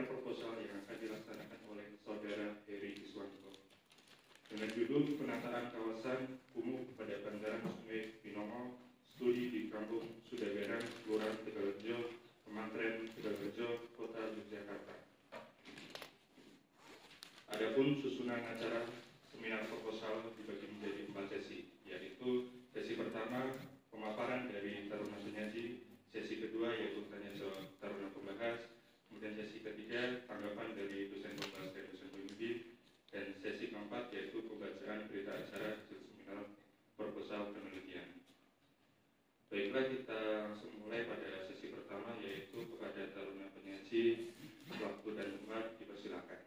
pemaparan proposal yang akan dilaksanakan oleh Saudara Heri Iswanto dengan judul Penataan Kawasan Kumuh pada Bantaran Sungai Binomo, Studi di Kampung Sudagarang, Kelurahan Tegalrejo, Kemantren Tegalrejo, Kota Yogyakarta. Adapun susunan acara seminar proposal dibagi menjadi 4 sesi, yaitu sesi pertama pemaparan dari Taruna Penyaji, sesi kedua yaitu tanya jawab Taruna Pembahas, kemudian sesi ketiga tanggapan dari dosen pembahas dan dosen pembimbing, dan sesi keempat yaitu pembacaan berita acara hasil seminar proposal penelitian. Baiklah, kita langsung mulai pada sesi pertama, yaitu kepada Taruna Penyaji. Waktu dan tempat dipersilakan.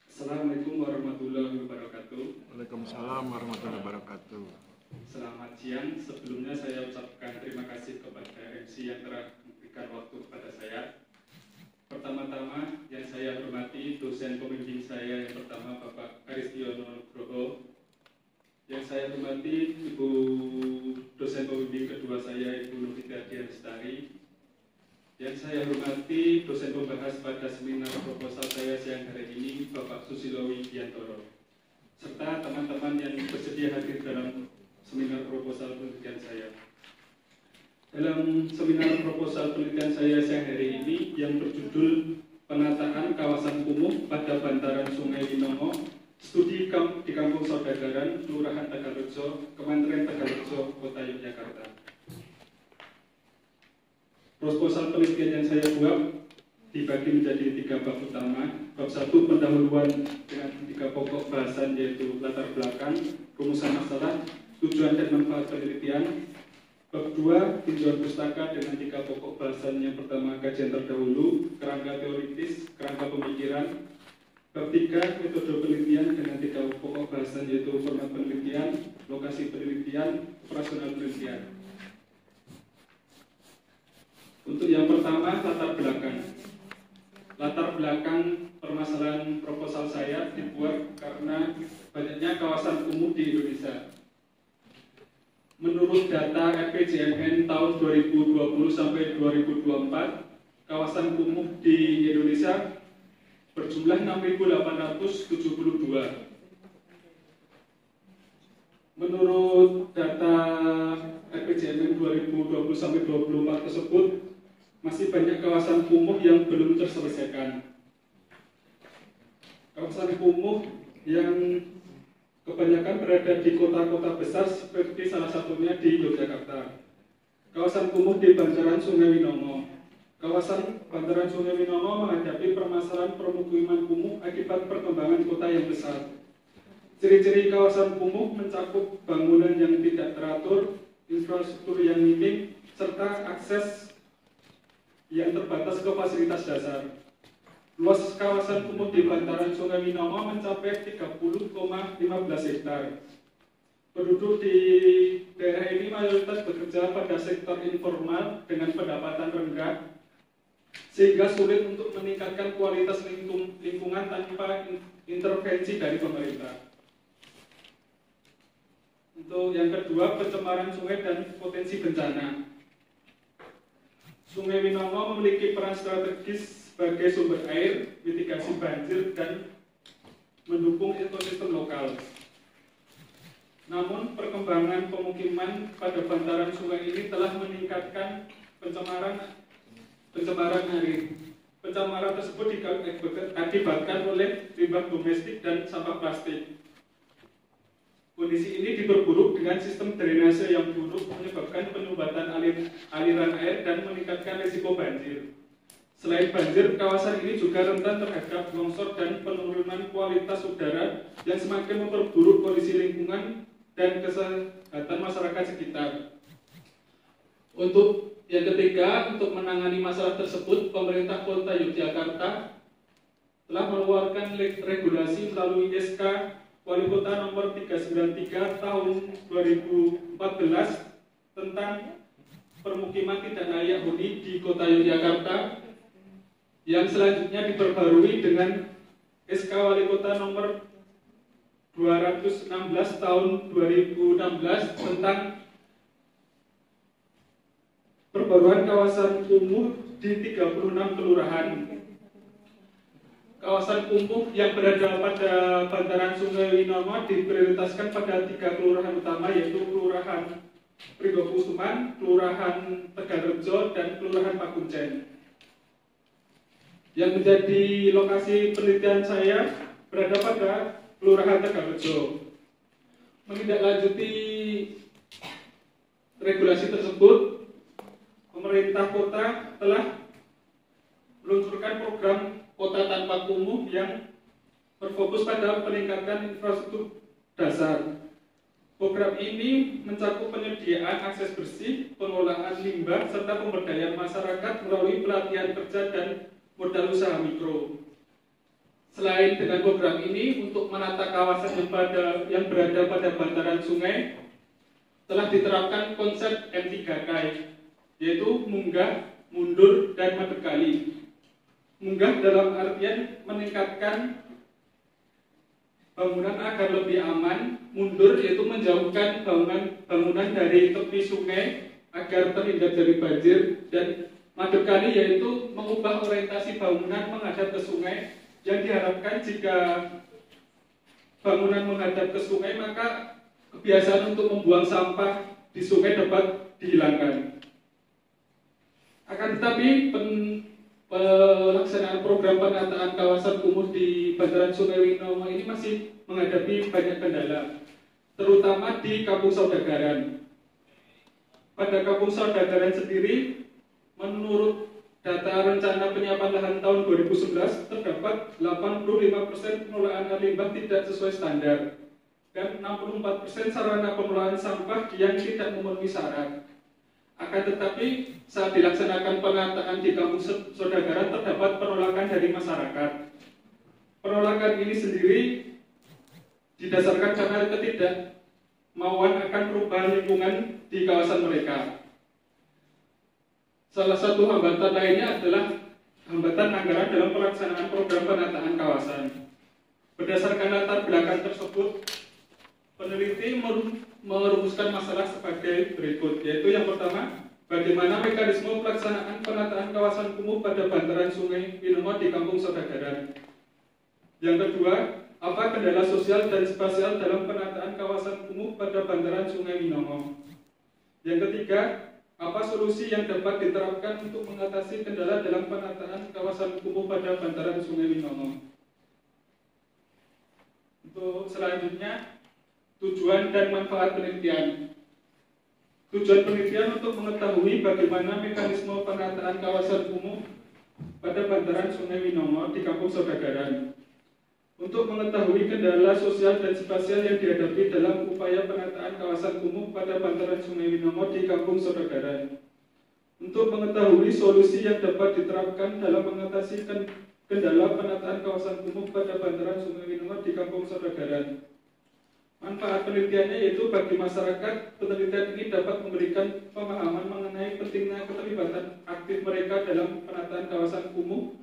Assalamualaikum warahmatullahi wabarakatuh. Waalaikumsalam warahmatullahi wabarakatuh. Selamat siang. Sebelumnya saya ucapkan terima kasih kepada MC yang telah memberikan waktu kepada saya. Pertama-tama yang saya hormati dosen pembimbing saya yang pertama Bapak Aristiono Nugroho. Yang saya hormati Ibu dosen pembimbing kedua saya Ibu Nurita Dianstari. Yang saya hormati dosen pembahas pada seminar proposal saya siang hari ini Bapak Susilo Widiantoro, serta teman-teman yang bersedia hadir dalam seminar proposal penelitian saya. Dalam seminar proposal penelitian saya siang hari ini yang berjudul Penataan Kawasan Kumuh pada Bantaran Sungai Binomo, Studi di Kampung Saudagaran, Kelurahan Tegalrejo, Kemantren Tegalrejo, Kota Yogyakarta. Proposal penelitian yang saya buat dibagi menjadi 3 bab utama. Bab 1 pendahuluan dengan 3 pokok bahasan, yaitu latar belakang, rumusan masalah, tujuan dan manfaat penelitian. Bab 2 tinjauan pustaka dengan 3 pokok bahasan. Yang pertama kajian terdahulu, kerangka teoritis, kerangka pemikiran. Bab 3 metode penelitian dengan 3 pokok bahasan, yaitu format penelitian, lokasi penelitian, operasional penelitian. Untuk yang pertama, latar belakang. Latar belakang permasalahan proposal saya dibuat karena banyaknya kawasan kumuh di Indonesia. Menurut data RPJMN tahun 2020 sampai 2024, kawasan kumuh di Indonesia berjumlah 6.872. Menurut data RPJMN 2020 sampai 2024 tersebut, masih banyak kawasan kumuh yang belum terselesaikan. Kawasan kumuh yang kebanyakan berada di kota-kota besar seperti salah satunya di Yogyakarta. Kawasan kumuh di bantaran Sungai Binomo. Kawasan bantaran Sungai Binomo menghadapi permasalahan permukiman kumuh akibat perkembangan kota yang besar. Ciri-ciri kawasan kumuh mencakup bangunan yang tidak teratur, infrastruktur yang minim, serta akses yang terbatas ke fasilitas dasar. Luas kawasan kumuh di bantaran Sungai Binomo mencapai 30,15 hektar. Penduduk di daerah ini mayoritas bekerja pada sektor informal dengan pendapatan rendah, sehingga sulit untuk meningkatkan kualitas lingkungan tanpa intervensi dari pemerintah. Untuk yang kedua, pencemaran sungai dan potensi bencana. Sungai Binomo memiliki peran strategis sebagai sumber air, mitigasi banjir, dan mendukung ekosistem lokal. Namun, perkembangan pemukiman pada bantaran sungai ini telah meningkatkan pencemaran air. Pencemaran tersebut diakibatkan oleh limbah domestik dan sampah plastik. Kondisi ini diperburuk dengan sistem drainase yang buruk, menyebabkan penyumbatan aliran air dan meningkatkan risiko banjir. Selain banjir, kawasan ini juga rentan terhadap longsor dan penurunan kualitas udara yang semakin memperburuk kondisi lingkungan dan kesehatan masyarakat sekitar. Untuk yang ketiga, untuk menangani masalah tersebut, pemerintah Kota Yogyakarta telah mengeluarkan regulasi melalui SK Wali Kota nomor 393 tahun 2014 tentang permukiman tidak layak huni di Kota Yogyakarta, yang selanjutnya diperbarui dengan SK Wali Kota nomor 216 tahun 2016 tentang perbaruan kawasan kumuh di 36 kelurahan. Kawasan kumuh yang berada pada bantaran Sungai Winomo diprioritaskan pada 3 kelurahan utama, yaitu Kelurahan Prigokusuman, Kelurahan Tegalrejo, dan Kelurahan Pakuncen. Yang menjadi lokasi penelitian saya berada pada Kelurahan Tegalrejo. Menindaklanjuti regulasi tersebut, pemerintah kota telah meluncurkan program Kota Tanpa Kumuh yang berfokus pada peningkatan infrastruktur dasar. Program ini mencakup penyediaan akses bersih, pengelolaan limbah, serta pemberdayaan masyarakat melalui pelatihan kerja dan modal usaha mikro. Selain dengan program ini, untuk menata kawasan yang berada pada bantaran sungai, telah diterapkan konsep M3K, yaitu munggah, mundur, dan madekali. Munggah dalam artian meningkatkan bangunan agar lebih aman, mundur yaitu menjauhkan bangunan dari tepi sungai agar terhindar dari banjir, dan madekali yaitu mengubah orientasi bangunan menghadap ke sungai, yang diharapkan jika bangunan menghadap ke sungai maka kebiasaan untuk membuang sampah di sungai dapat dihilangkan. Akan tetapi pelaksanaan program penataan kawasan kumuh di bantaran Sungai Winomo ini masih menghadapi banyak kendala, terutama di Kampung Saudagaran. Pada Kampung Saudagaran sendiri, menurut data rencana penyiapan lahan tahun 2011, terdapat 85% pengelolaan air limbah tidak sesuai standar dan 64% sarana pengelolaan sampah yang tidak memenuhi syarat. Akan tetapi, saat dilaksanakan penataan di Kampung Saudagaran terdapat penolakan dari masyarakat. Penolakan ini sendiri didasarkan karena ketidakmauan akan perubahan lingkungan di kawasan mereka. Salah satu hambatan lainnya adalah hambatan anggaran dalam pelaksanaan program penataan kawasan. Berdasarkan latar belakang tersebut, peneliti merumuskan masalah sebagai berikut, yaitu yang pertama, bagaimana mekanisme pelaksanaan penataan kawasan kumuh pada bantaran Sungai Winomo di Kampung Saudagaran. Yang kedua, apa kendala sosial dan spasial dalam penataan kawasan kumuh pada bantaran Sungai Winomo. Yang ketiga, apa solusi yang dapat diterapkan untuk mengatasi kendala dalam penataan kawasan kumuh pada bantaran Sungai Winomo. Untuk selanjutnya, tujuan dan manfaat penelitian. Tujuan penelitian untuk mengetahui bagaimana mekanisme penataan kawasan kumuh pada bantaran Sungai Winomo di Kampung Saudagaran. Untuk mengetahui kendala sosial dan spasial yang dihadapi dalam upaya penataan kawasan kumuh pada bantaran Sungai Winomo di Kampung Saudagaran. Untuk mengetahui solusi yang dapat diterapkan dalam mengatasi kendala penataan kawasan kumuh pada bantaran Sungai Winomo di Kampung Saudagaran. Manfaat penelitiannya yaitu bagi masyarakat, penelitian ini dapat memberikan pemahaman mengenai pentingnya keterlibatan aktif mereka dalam penataan kawasan kumuh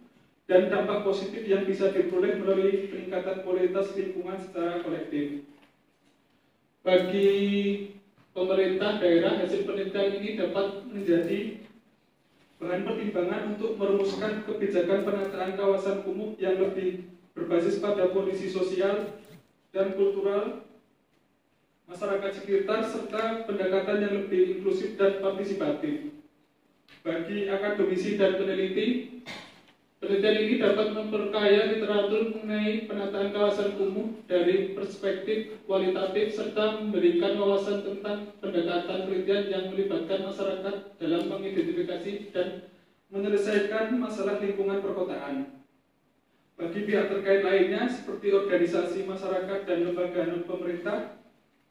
dan dampak positif yang bisa diperoleh melalui peningkatan kualitas lingkungan secara kolektif. Bagi pemerintah daerah, hasil penelitian ini dapat menjadi bahan pertimbangan untuk merumuskan kebijakan penataan kawasan kumuh yang lebih berbasis pada kondisi sosial dan kultural masyarakat sekitar serta pendekatan yang lebih inklusif dan partisipatif. Bagi akademisi dan peneliti, penelitian ini dapat memperkaya literatur mengenai penataan kawasan kumuh dari perspektif kualitatif serta memberikan wawasan tentang pendekatan penelitian yang melibatkan masyarakat dalam mengidentifikasi dan menyelesaikan masalah lingkungan perkotaan. Bagi pihak terkait lainnya seperti organisasi masyarakat dan lembaga non-pemerintah,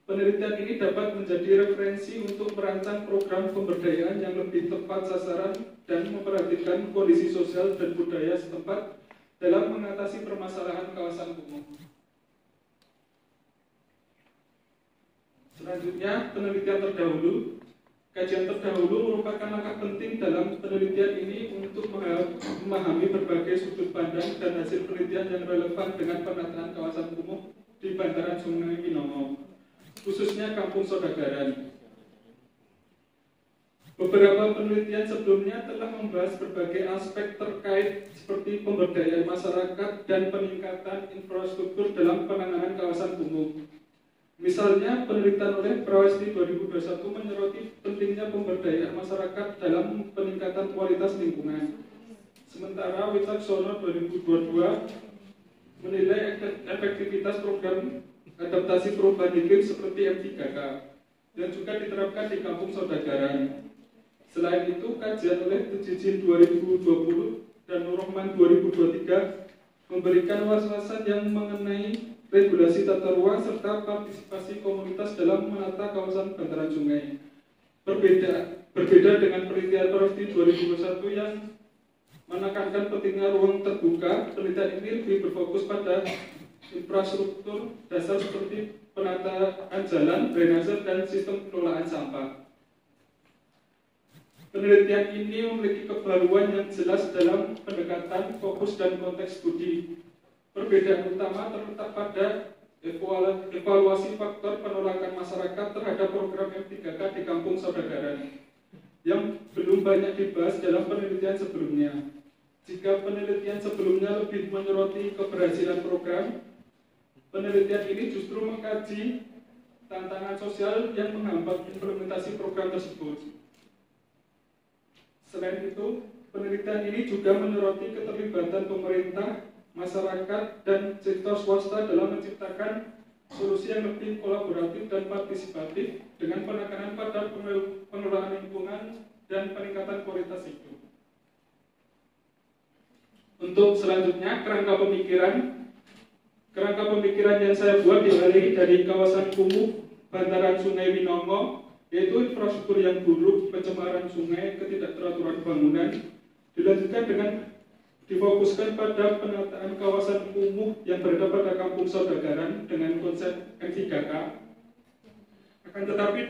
penelitian ini dapat menjadi referensi untuk merancang program pemberdayaan yang lebih tepat sasaran dan memperhatikan kondisi sosial dan budaya setempat dalam mengatasi permasalahan kawasan kumuh. Selanjutnya, penelitian terdahulu. Kajian terdahulu merupakan langkah penting dalam penelitian ini untuk memahami berbagai sudut pandang dan hasil penelitian yang relevan dengan penataan kawasan kumuh di bantaran Sungai Winomo, khususnya Kampung Saudagaran. Beberapa penelitian sebelumnya telah membahas berbagai aspek terkait seperti pemberdayaan masyarakat dan peningkatan infrastruktur dalam penanganan kawasan kumuh. Misalnya, penelitian oleh Prawesti 2021 menyoroti pentingnya pemberdayaan masyarakat dalam peningkatan kualitas lingkungan. Sementara Wicaksono 2022 menilai efektivitas program adaptasi perubahan iklim seperti M3K yang juga diterapkan di Kampung Saudargaan. Selain itu, kajian oleh TJJ 2020 dan Nur Rahman 2023 memberikan wawasan yang mengenai regulasi tata ruang serta partisipasi komunitas dalam menata kawasan bantaran sungai. Berbeda dengan penelitian Prawesti 2021 yang menekankan pentingnya ruang terbuka, penelitian ini lebih berfokus pada infrastruktur dasar seperti penataan jalan, drainase, dan sistem pengelolaan sampah. Penelitian ini memiliki kebaruan yang jelas dalam pendekatan, fokus, dan konteks studi. Perbedaan utama terletak pada evaluasi faktor penolakan masyarakat terhadap program M3K di Kampung Saudargaan yang belum banyak dibahas dalam penelitian sebelumnya. Jika penelitian sebelumnya lebih menyoroti keberhasilan program, penelitian ini justru mengkaji tantangan sosial yang menghambat implementasi program tersebut. Selain itu, penelitian ini juga menyoroti keterlibatan pemerintah, masyarakat, dan sektor swasta dalam menciptakan solusi yang lebih kolaboratif dan partisipatif dengan penekanan pada pengelolaan lingkungan dan peningkatan kualitas hidup. Untuk selanjutnya, kerangka pemikiran yang saya buat dialih dari kawasan kumuh bantaran Sungai Winongo, yaitu infrastruktur yang buruk, pencemaran sungai, ketidakteraturan bangunan, dilanjutkan dengan difokuskan pada penataan kawasan kumuh yang berada pada Kampung Saudargaan dengan konsep M3K. Akan tetapi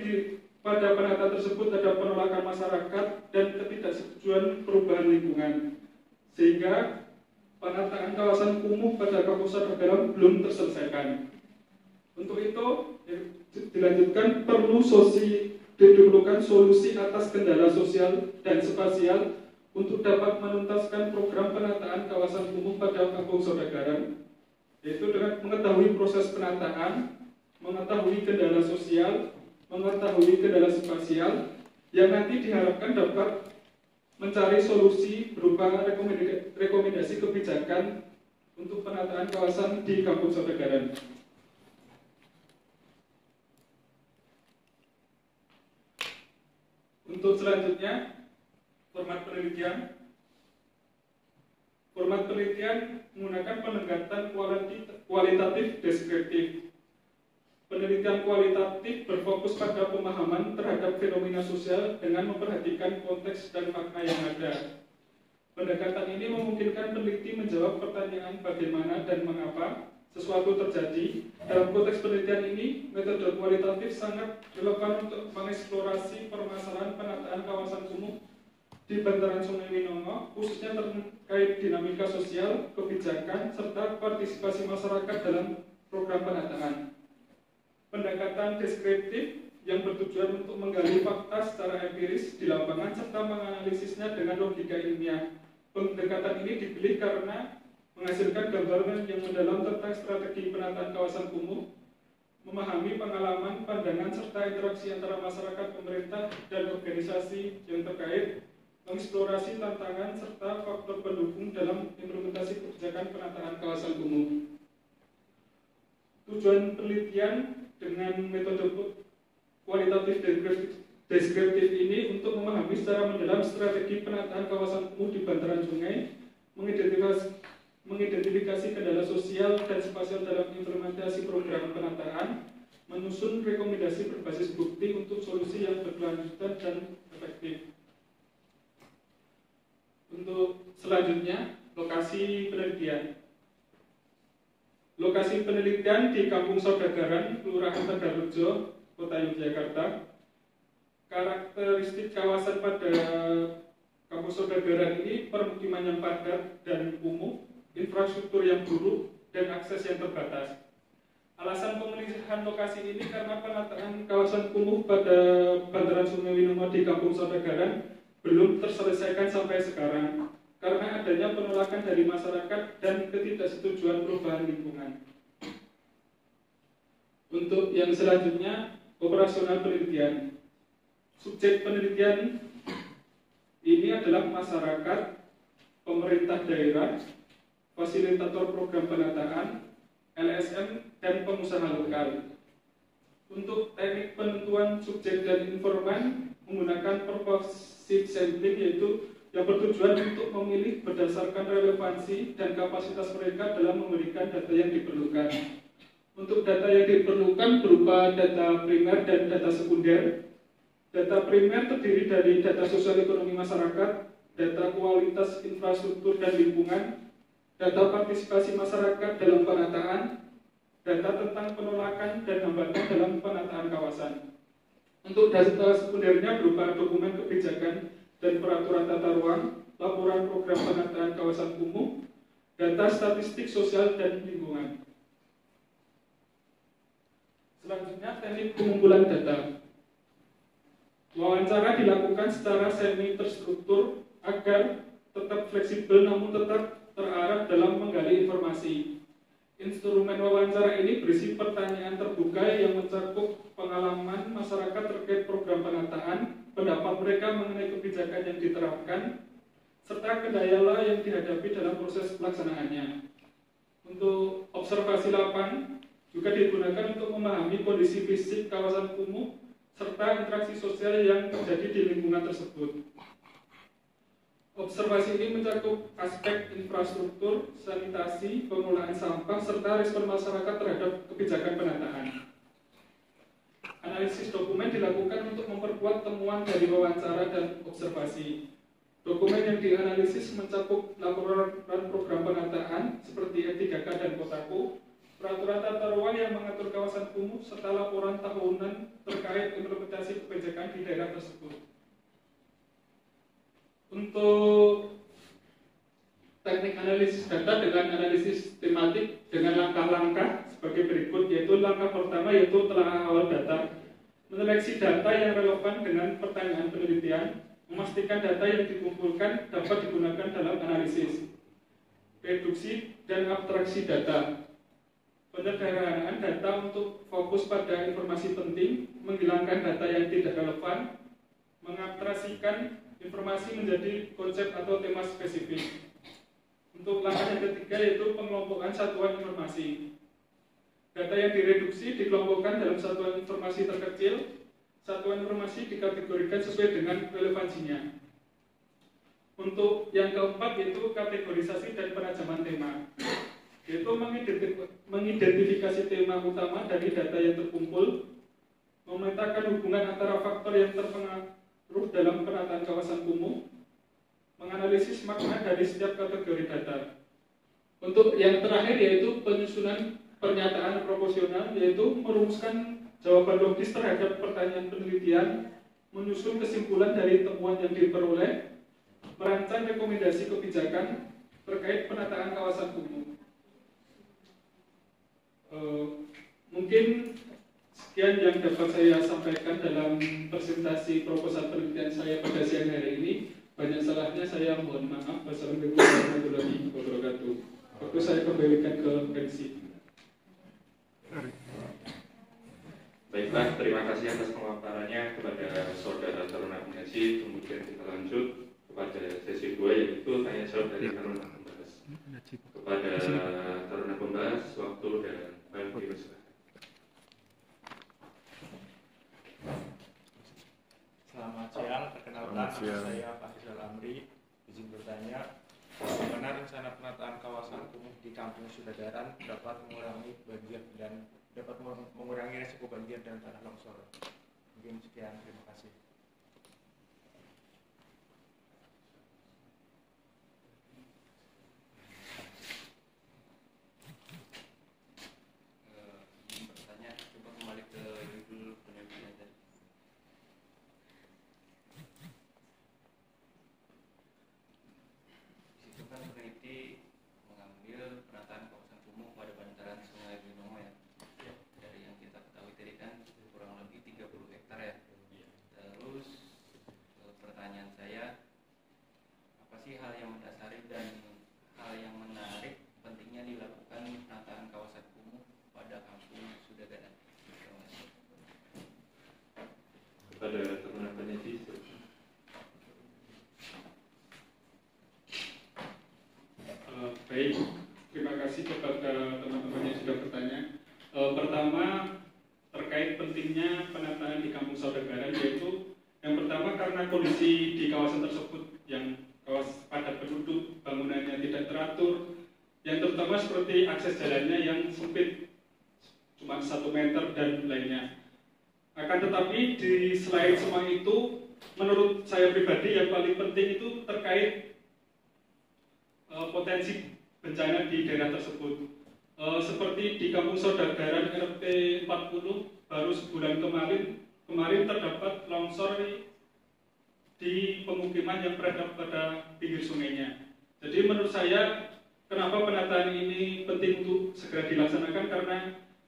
pada penataan tersebut ada penolakan masyarakat dan ketidaksetujuan perubahan lingkungan, sehingga penataan kawasan kumuh pada Kampung Saudargaan belum terselesaikan. Untuk itu, dilanjutkan diperlukan solusi atas kendala sosial dan spasial untuk dapat menuntaskan program penataan kawasan kumuh pada Kampung Saudargaan, yaitu dengan mengetahui proses penataan, mengetahui kendala sosial, mengetahui kendala spasial, yang nanti diharapkan dapat mencari solusi berupa rekomendasi kebijakan untuk penataan kawasan di Kampung Saudargaan. Untuk selanjutnya, format penelitian menggunakan pendekatan kualitatif deskriptif. Penelitian kualitatif berfokus pada pemahaman terhadap fenomena sosial dengan memperhatikan konteks dan makna yang ada. Pendekatan ini memungkinkan peneliti menjawab pertanyaan bagaimana dan mengapa sesuatu terjadi. Dalam konteks penelitian ini, metode kualitatif sangat relevan untuk mengeksplorasi permasalahan penataan kawasan kumuh di bantaran Sungai Winongo, khususnya terkait dinamika sosial, kebijakan, serta partisipasi masyarakat dalam program penataan. Pendekatan deskriptif yang bertujuan untuk menggali fakta secara empiris di lapangan serta menganalisisnya dengan logika ilmiah. Pendekatan ini dipilih karena menghasilkan gambaran yang mendalam tentang strategi penataan kawasan kumuh, memahami pengalaman, pandangan, serta interaksi antara masyarakat, pemerintah, dan organisasi yang terkait, mengeksplorasi tantangan, serta faktor pendukung dalam implementasi kebijakan penataan kawasan kumuh. Tujuan penelitian dengan metode kualitatif deskriptif ini untuk memahami secara mendalam strategi penataan kawasan kumuh di bantaran sungai, mengidentifikasi kendala sosial dan spasial dalam implementasi program penataan, menyusun rekomendasi berbasis bukti untuk solusi yang berkelanjutan dan efektif. Untuk selanjutnya, lokasi penelitian. Lokasi penelitian di Kampung Saudargaan, Kelurahan Tegalrejo, Kota Yogyakarta. Karakteristik kawasan pada Kampung Saudargaan ini permukiman yang padat dan kumuh, infrastruktur yang buruk, dan akses yang terbatas. Alasan pemilihan lokasi ini karena penataan kawasan kumuh pada bantaran Sungai Winomo di Kampung Sodagaran belum terselesaikan sampai sekarang karena adanya penolakan dari masyarakat dan ketidaksetujuan perubahan lingkungan. Untuk yang selanjutnya, operasional penelitian. Subjek penelitian ini adalah masyarakat, pemerintah daerah, fasilitator program penataan, LSM, dan pengusaha lokal. Untuk teknik penentuan subjek dan informan menggunakan purposive sampling, yaitu yang bertujuan untuk memilih berdasarkan relevansi dan kapasitas mereka dalam memberikan data yang diperlukan. Untuk data yang diperlukan berupa data primer dan data sekunder. Data primer terdiri dari data sosial ekonomi masyarakat, data kualitas infrastruktur dan lingkungan, data partisipasi masyarakat dalam penataan, data tentang penolakan dan hambatan dalam penataan kawasan. Untuk data sekundernya berupa dokumen kebijakan dan peraturan tata ruang, laporan program penataan kawasan kumuh, data statistik sosial dan lingkungan. Selanjutnya, teknik pengumpulan data. Wawancara dilakukan secara semi terstruktur agar tetap fleksibel namun tetap terarah dalam menggali informasi. Instrumen wawancara ini berisi pertanyaan terbuka yang mencakup pengalaman masyarakat terkait program penataan, pendapat mereka mengenai kebijakan yang diterapkan, serta kendala yang dihadapi dalam proses pelaksanaannya. Untuk observasi lapang juga digunakan untuk memahami kondisi fisik kawasan kumuh serta interaksi sosial yang terjadi di lingkungan tersebut. Observasi ini mencakup aspek infrastruktur, sanitasi, pengelolaan sampah, serta respon masyarakat terhadap kebijakan penataan. Analisis dokumen dilakukan untuk memperkuat temuan dari wawancara dan observasi. Dokumen yang dianalisis mencakup laporan program penataan seperti E3K dan Kotaku, peraturan tata ruang yang mengatur kawasan kumuh, serta laporan tahunan terkait implementasi kebijakan di daerah tersebut. Untuk teknik analisis data dengan analisis tematik dengan langkah-langkah sebagai berikut, yaitu langkah pertama yaitu telah awal data, menyeleksi data yang relevan dengan pertanyaan penelitian, memastikan data yang dikumpulkan dapat digunakan dalam analisis, reduksi dan abstraksi data, penyederhanaan data untuk fokus pada informasi penting, menghilangkan data yang tidak relevan, mengabstraksikan informasi menjadi konsep atau tema spesifik. Untuk langkah yang ketiga yaitu pengelompokan satuan informasi. Data yang direduksi dikelompokkan dalam satuan informasi terkecil. Satuan informasi dikategorikan sesuai dengan relevansinya. Untuk yang keempat yaitu kategorisasi dan penajaman tema, yaitu mengidentifikasi tema utama dari data yang terkumpul, memetakan hubungan antara faktor yang terpengaruh dalam penataan kawasan kumuh, menganalisis makna dari setiap kategori data. Untuk yang terakhir yaitu penyusunan pernyataan proporsional, yaitu merumuskan jawaban logis terhadap pertanyaan penelitian, menyusun kesimpulan dari temuan yang diperoleh, merancang rekomendasi kebijakan terkait penataan kawasan kumuh. Mungkin sekian yang dapat saya sampaikan dalam presentasi proposal penelitian saya pada siang hari ini. Banyak salahnya saya mohon maaf. Wassalamualaikum warahmatullahi wabarakatuh. Waktu saya kembalikan ke MC. Baiklah, terima kasih atas pemaparannya kepada Saudara Taruna Pengaji. Kemudian kita lanjut kepada sesi 2 yaitu tanya jawab dari Taruna Pembahas. Kepada Taruna Pembahas, waktu dan bagi Selamat siang, perkenalkan nama saya Pak Rizal Amri. Izin bertanya, bagaimana rencana penataan kawasan kumuh di Kampung Sodagaran dapat mengurangi banjir dan dapat mengurangi risiko banjir dan tanah longsor? Mungkin sekian, terima kasih. karena kondisi di kawasan tersebut yang kawasan padat penduduk, bangunannya tidak teratur, yang terutama seperti akses jalannya yang sempit, cuma 1 meter dan lainnya. Akan tetapi di selain semua itu, menurut saya pribadi yang paling penting itu terkait potensi bencana di daerah tersebut. Seperti di Kampung Saudargaran RT 40 baru sebulan kemarin terdapat longsor di pemukiman yang berada pada pinggir sungainya. Jadi menurut saya kenapa penataan ini penting untuk segera dilaksanakan karena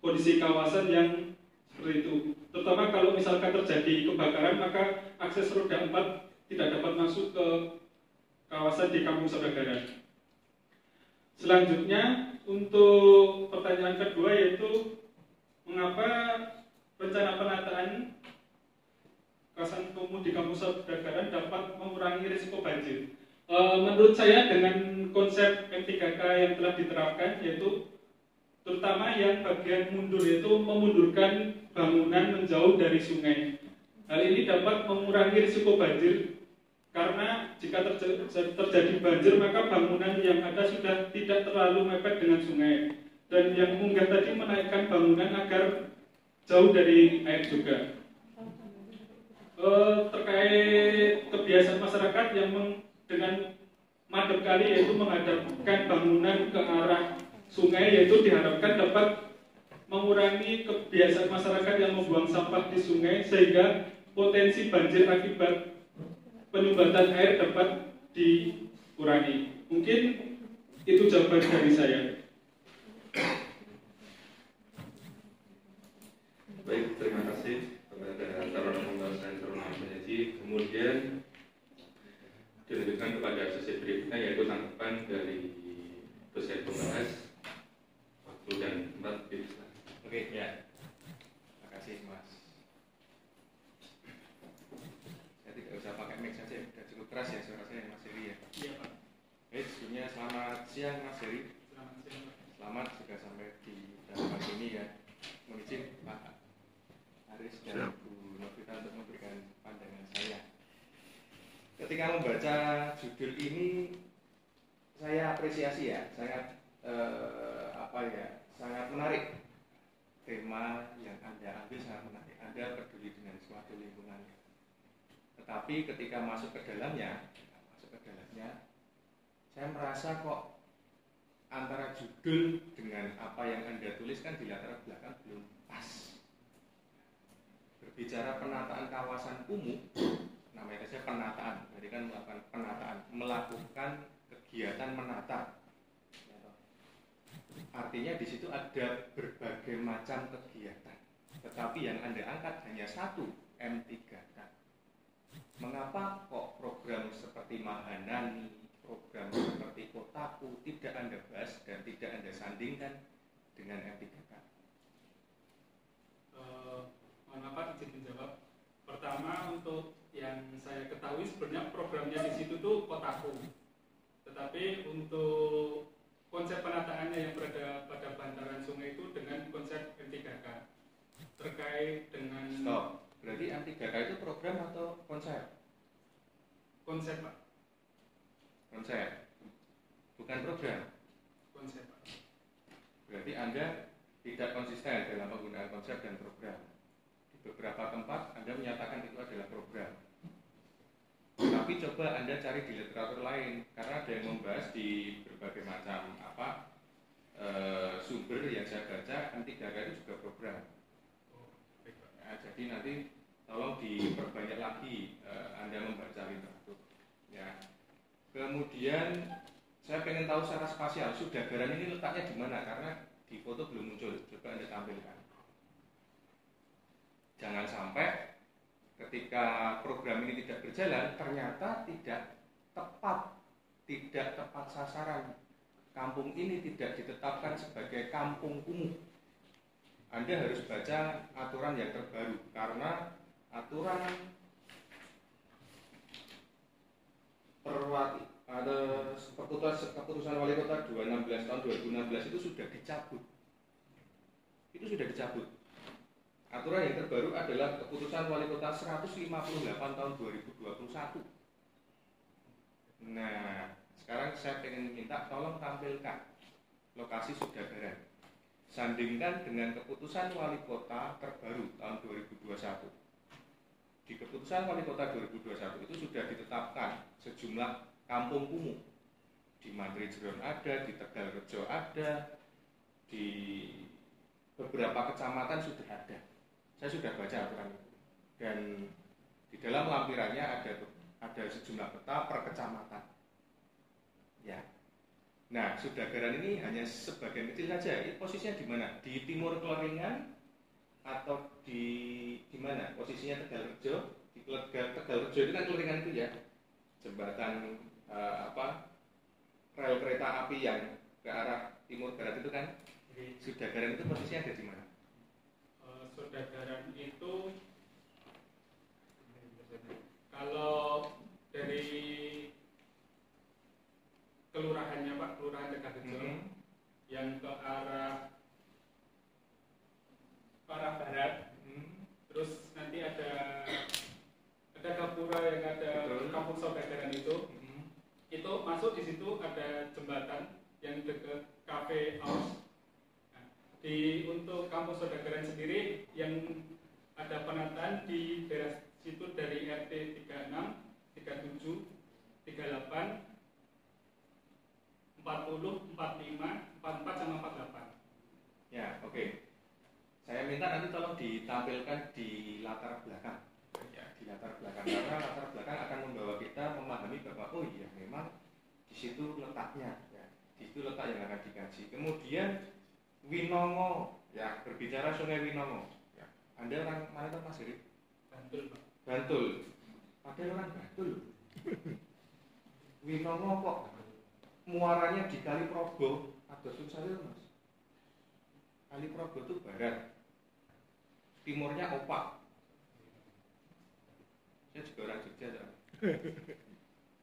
kondisi kawasan yang seperti itu. Terutama kalau misalkan terjadi kebakaran maka akses roda 4 tidak dapat masuk ke kawasan di Kampung Saudargaran. Selanjutnya untuk pertanyaan kedua yaitu mengapa rencana penataan kawasan kumuh di Kampung Saudargaran dapat mengurangi risiko banjir. Menurut saya dengan konsep M3K yang telah diterapkan yaitu terutama yang bagian mundur yaitu memundurkan bangunan menjauh dari sungai. Hal ini dapat mengurangi risiko banjir karena jika terjadi banjir maka bangunan yang ada sudah tidak terlalu mepet dengan sungai, dan yang munggah tadi menaikkan bangunan agar jauh dari air juga. Terkait kebiasaan masyarakat yang dengan madep kali yaitu menghadapkan bangunan ke arah sungai, yaitu diharapkan dapat mengurangi kebiasaan masyarakat yang membuang sampah di sungai sehingga potensi banjir akibat penyumbatan air dapat dikurangi. Mungkin itu jawaban dari saya. Baik, terima kasih kepada calon pembahasan calon penyaji. Kemudian dilanjutkan kepada sesi berikutnya yaitu tanggapan dari dosen pembahas. Waktu dan tempat bisa. Oke, ya. Terima kasih, Mas. Saya tidak usah pakai mic saja, sudah cukup keras ya suara saya, Mas Heri ya. Iya, Pak. Baik, sebelumnya selamat siang, Mas Heri. Selamat siang, Pak. Selamat sudah sampai di dalam ini ya. Mohon izin Pak Aris dan Bu Novita untuk memberikan pandangan saya. Ketika membaca judul ini, saya apresiasi ya, sangat sangat menarik. Tema yang Anda ambil sangat menarik. Anda peduli dengan suatu lingkungan. Tetapi ketika masuk ke dalamnya, saya merasa kok antara judul dengan apa yang Anda tuliskan di latar belakang belum pas. Berbicara penataan kawasan kumuh, namanya saja penataan, jadi kan melakukan penataan, melakukan kegiatan menata. Artinya di situ ada berbagai macam kegiatan, tetapi yang Anda angkat hanya satu, M3K. Mengapa kok program seperti Mahanani, program seperti Kotaku tidak Anda bahas dan tidak Anda sandingkan dengan M3K? Mohon maaf, izin menjawab. Pertama, untuk yang saya ketahui sebenarnya programnya di situ tuh Kotaku, tetapi untuk konsep penataannya yang berada pada bantaran sungai itu dengan konsep M3K terkait dengan. Stop. Berarti M3K itu program atau konsep? Konsep, Pak. Konsep, bukan program. Konsep, Pak. Berarti Anda tidak konsisten dalam penggunaan konsep dan program. Di beberapa tempat Anda menyatakan itu adalah program. Tapi coba Anda cari di literatur lain, karena ada yang membahas di berbagai macam sumber yang saya baca, M3K itu juga program. Ya, jadi nanti tolong diperbanyak lagi Anda membaca literatur. Ya. Kemudian saya pengen tahu secara spasial, Saudargaran ini letaknya di mana? Karena di foto belum muncul. Coba Anda tampilkan. Jangan sampai ketika program ini tidak berjalan, ternyata tidak tepat sasaran. Kampung ini tidak ditetapkan sebagai kampung kumuh. Anda harus baca aturan yang terbaru, karena aturan keputusan Wali Kota 216 tahun 2016 itu sudah dicabut. aturan yang terbaru adalah keputusan Wali Kota 158 tahun 2021. Nah, sekarang saya ingin minta tolong tampilkan lokasi Sudagaran. Sandingkan dengan keputusan Wali Kota terbaru tahun 2021. Di keputusan Wali Kota 2021 itu sudah ditetapkan sejumlah kampung kumuh. Di Mantri Jeron ada, di Tegalrejo ada, di beberapa kecamatan sudah ada. Saya sudah baca aturan itu. Dan di dalam lampirannya ada sejumlah peta per kecamatan. Ya. Nah, Sudagaran ini hanya sebagian kecil saja. Ini posisinya di mana? Di timur Keleringan atau di mana? Posisinya Tegalrejo. Di Tegalrejo itu kan Keleringan itu ya. Jembatan rel kereta api yang ke arah timur barat itu kan. Sudagaran itu posisinya ada di mana? Sudagaran itu kalau dari kelurahannya Pak, kelurahan Tegalrejo yang ke arah barat, terus nanti ada Gapura yang ada kampung Sudagaran itu masuk di situ ada jembatan yang dekat Cafe House. Untuk kampung Sudagaran sendiri yang ada penataan di daerah situ dari RT 36, 37, 38, 40, 45, 44 sama 48. Ya, oke. Saya minta nanti tolong ditampilkan di latar belakang. Ya, di latar belakang karena latar belakang akan membawa kita memahami bahwa oh iya memang di situ letaknya. Ya, di situ letak yang akan dikaji. Kemudian Winongo, ya berbicara Sungai Winongo. Ya, Anda orang mana tuh Mas Heri? Bantul, Pak. Bantul. Padahal orang Bantul. Winongo kok muaranya di Kali Progo atau Sunsalil Mas. Kali Progo itu barat, timurnya Opak. Saya juga orang Jogja kan.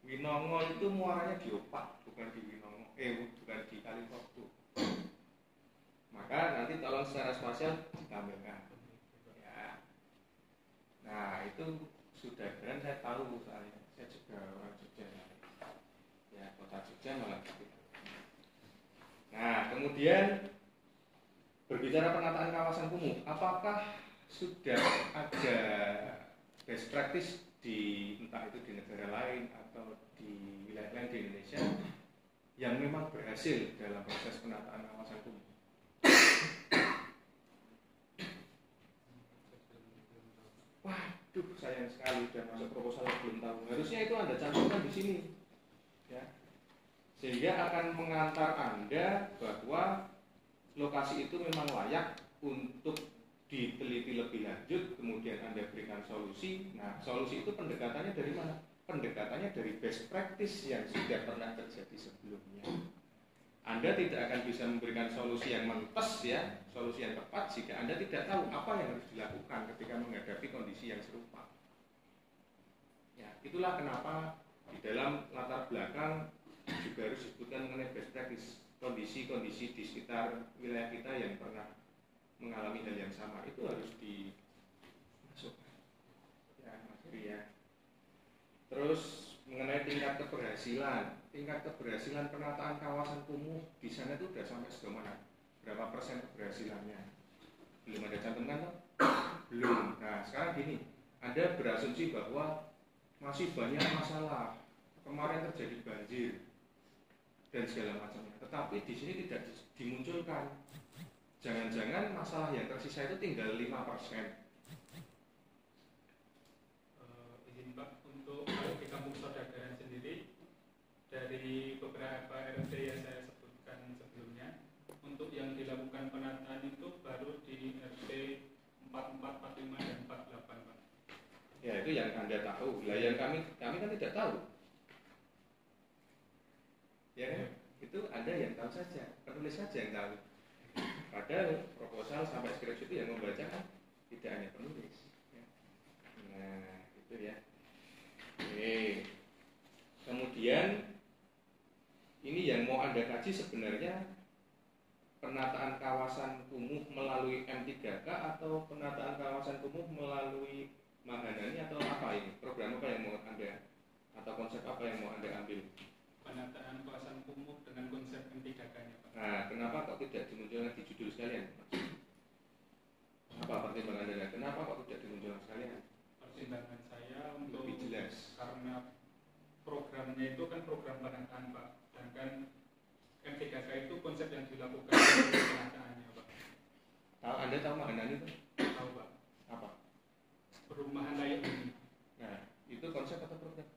Winongo itu muaranya di Opak, bukan di Winongo, bukan di Kali Progo. Maka nanti tolong secara spasial ditampilkan. Ya. Nah itu Sudagaran saya tahu soalnya. Saya juga orang Jogja. Ya kota Jogja malah gitu. Nah kemudian berbicara penataan kawasan kumuh, apakah sudah ada best practice di entah itu di negara lain atau di wilayah lain di Indonesia yang memang berhasil dalam proses penataan kawasan kumuh? Waduh, sayang sekali sudah masuk proposal belum tahu. Harusnya itu Anda cantumkan di sini, ya. Sehingga akan mengantar Anda bahwa lokasi itu memang layak untuk diteliti lebih lanjut, kemudian Anda berikan solusi. Nah, solusi itu pendekatannya dari mana? Pendekatannya dari best practice yang sudah pernah terjadi sebelumnya. Anda tidak akan bisa memberikan solusi yang mentes ya, solusi yang tepat jika Anda tidak tahu apa yang harus dilakukan ketika menghadapi kondisi yang serupa. Ya, itulah kenapa di dalam latar belakang juga harus disebutkan mengenai best practice, kondisi-kondisi di sekitar wilayah kita yang pernah mengalami hal yang sama itu harus dimasukkan. Ya, Mas Heri ya. Terus mengenai tingkat keberhasilan penataan kawasan kumuh di sana itu sudah sampai sejauh mana? Berapa persen keberhasilannya? Belum ada cantumkan toh? Belum. Nah sekarang gini, Anda berasumsi bahwa masih banyak masalah. Kemarin terjadi banjir dan segala macamnya. Tetapi di sini tidak dimunculkan. Jangan-jangan masalah yang tersisa itu tinggal 5%. Izin Pak, untuk di kampung Sudagaran sendiri dari beberapa RT yang saya sebutkan sebelumnya, untuk yang dilakukan penataan itu baru di RT 44, 45 dan 48 Pak. Ya itu yang Anda tahu. Lah yang kami kan tidak tahu. Ya kan? Itu Anda yang tahu saja, penulis saja yang tahu. Padahal proposal sampai skripsi itu yang membaca kan tidak hanya penulis. Ya. Nah itu ya. Oke. Kemudian ini yang mau Anda kaji sebenarnya penataan kawasan kumuh melalui M3K atau penataan kawasan kumuh melalui Mahanani atau apa ini? Program apa yang mau Anda atau konsep apa yang mau Anda ambil? Penataan kawasan kumuh dengan konsep M3K-nya, Pak. Nah, kenapa kok tidak dimunculkan di judul sekalian? Apa pertimbangan Anda? Kenapa kok tidak dimunculkan sekalian? Pertimbangan saya untuk Lebih jelas. karena programnya itu kan program penataan, Pak. Sedangkan M3K itu konsep yang dilakukan untuk penataannya, Pak. Anda tahu Mahanani itu? Tahu, Pak. Apa? Perumahan layak huni. Nah, itu konsep atau program?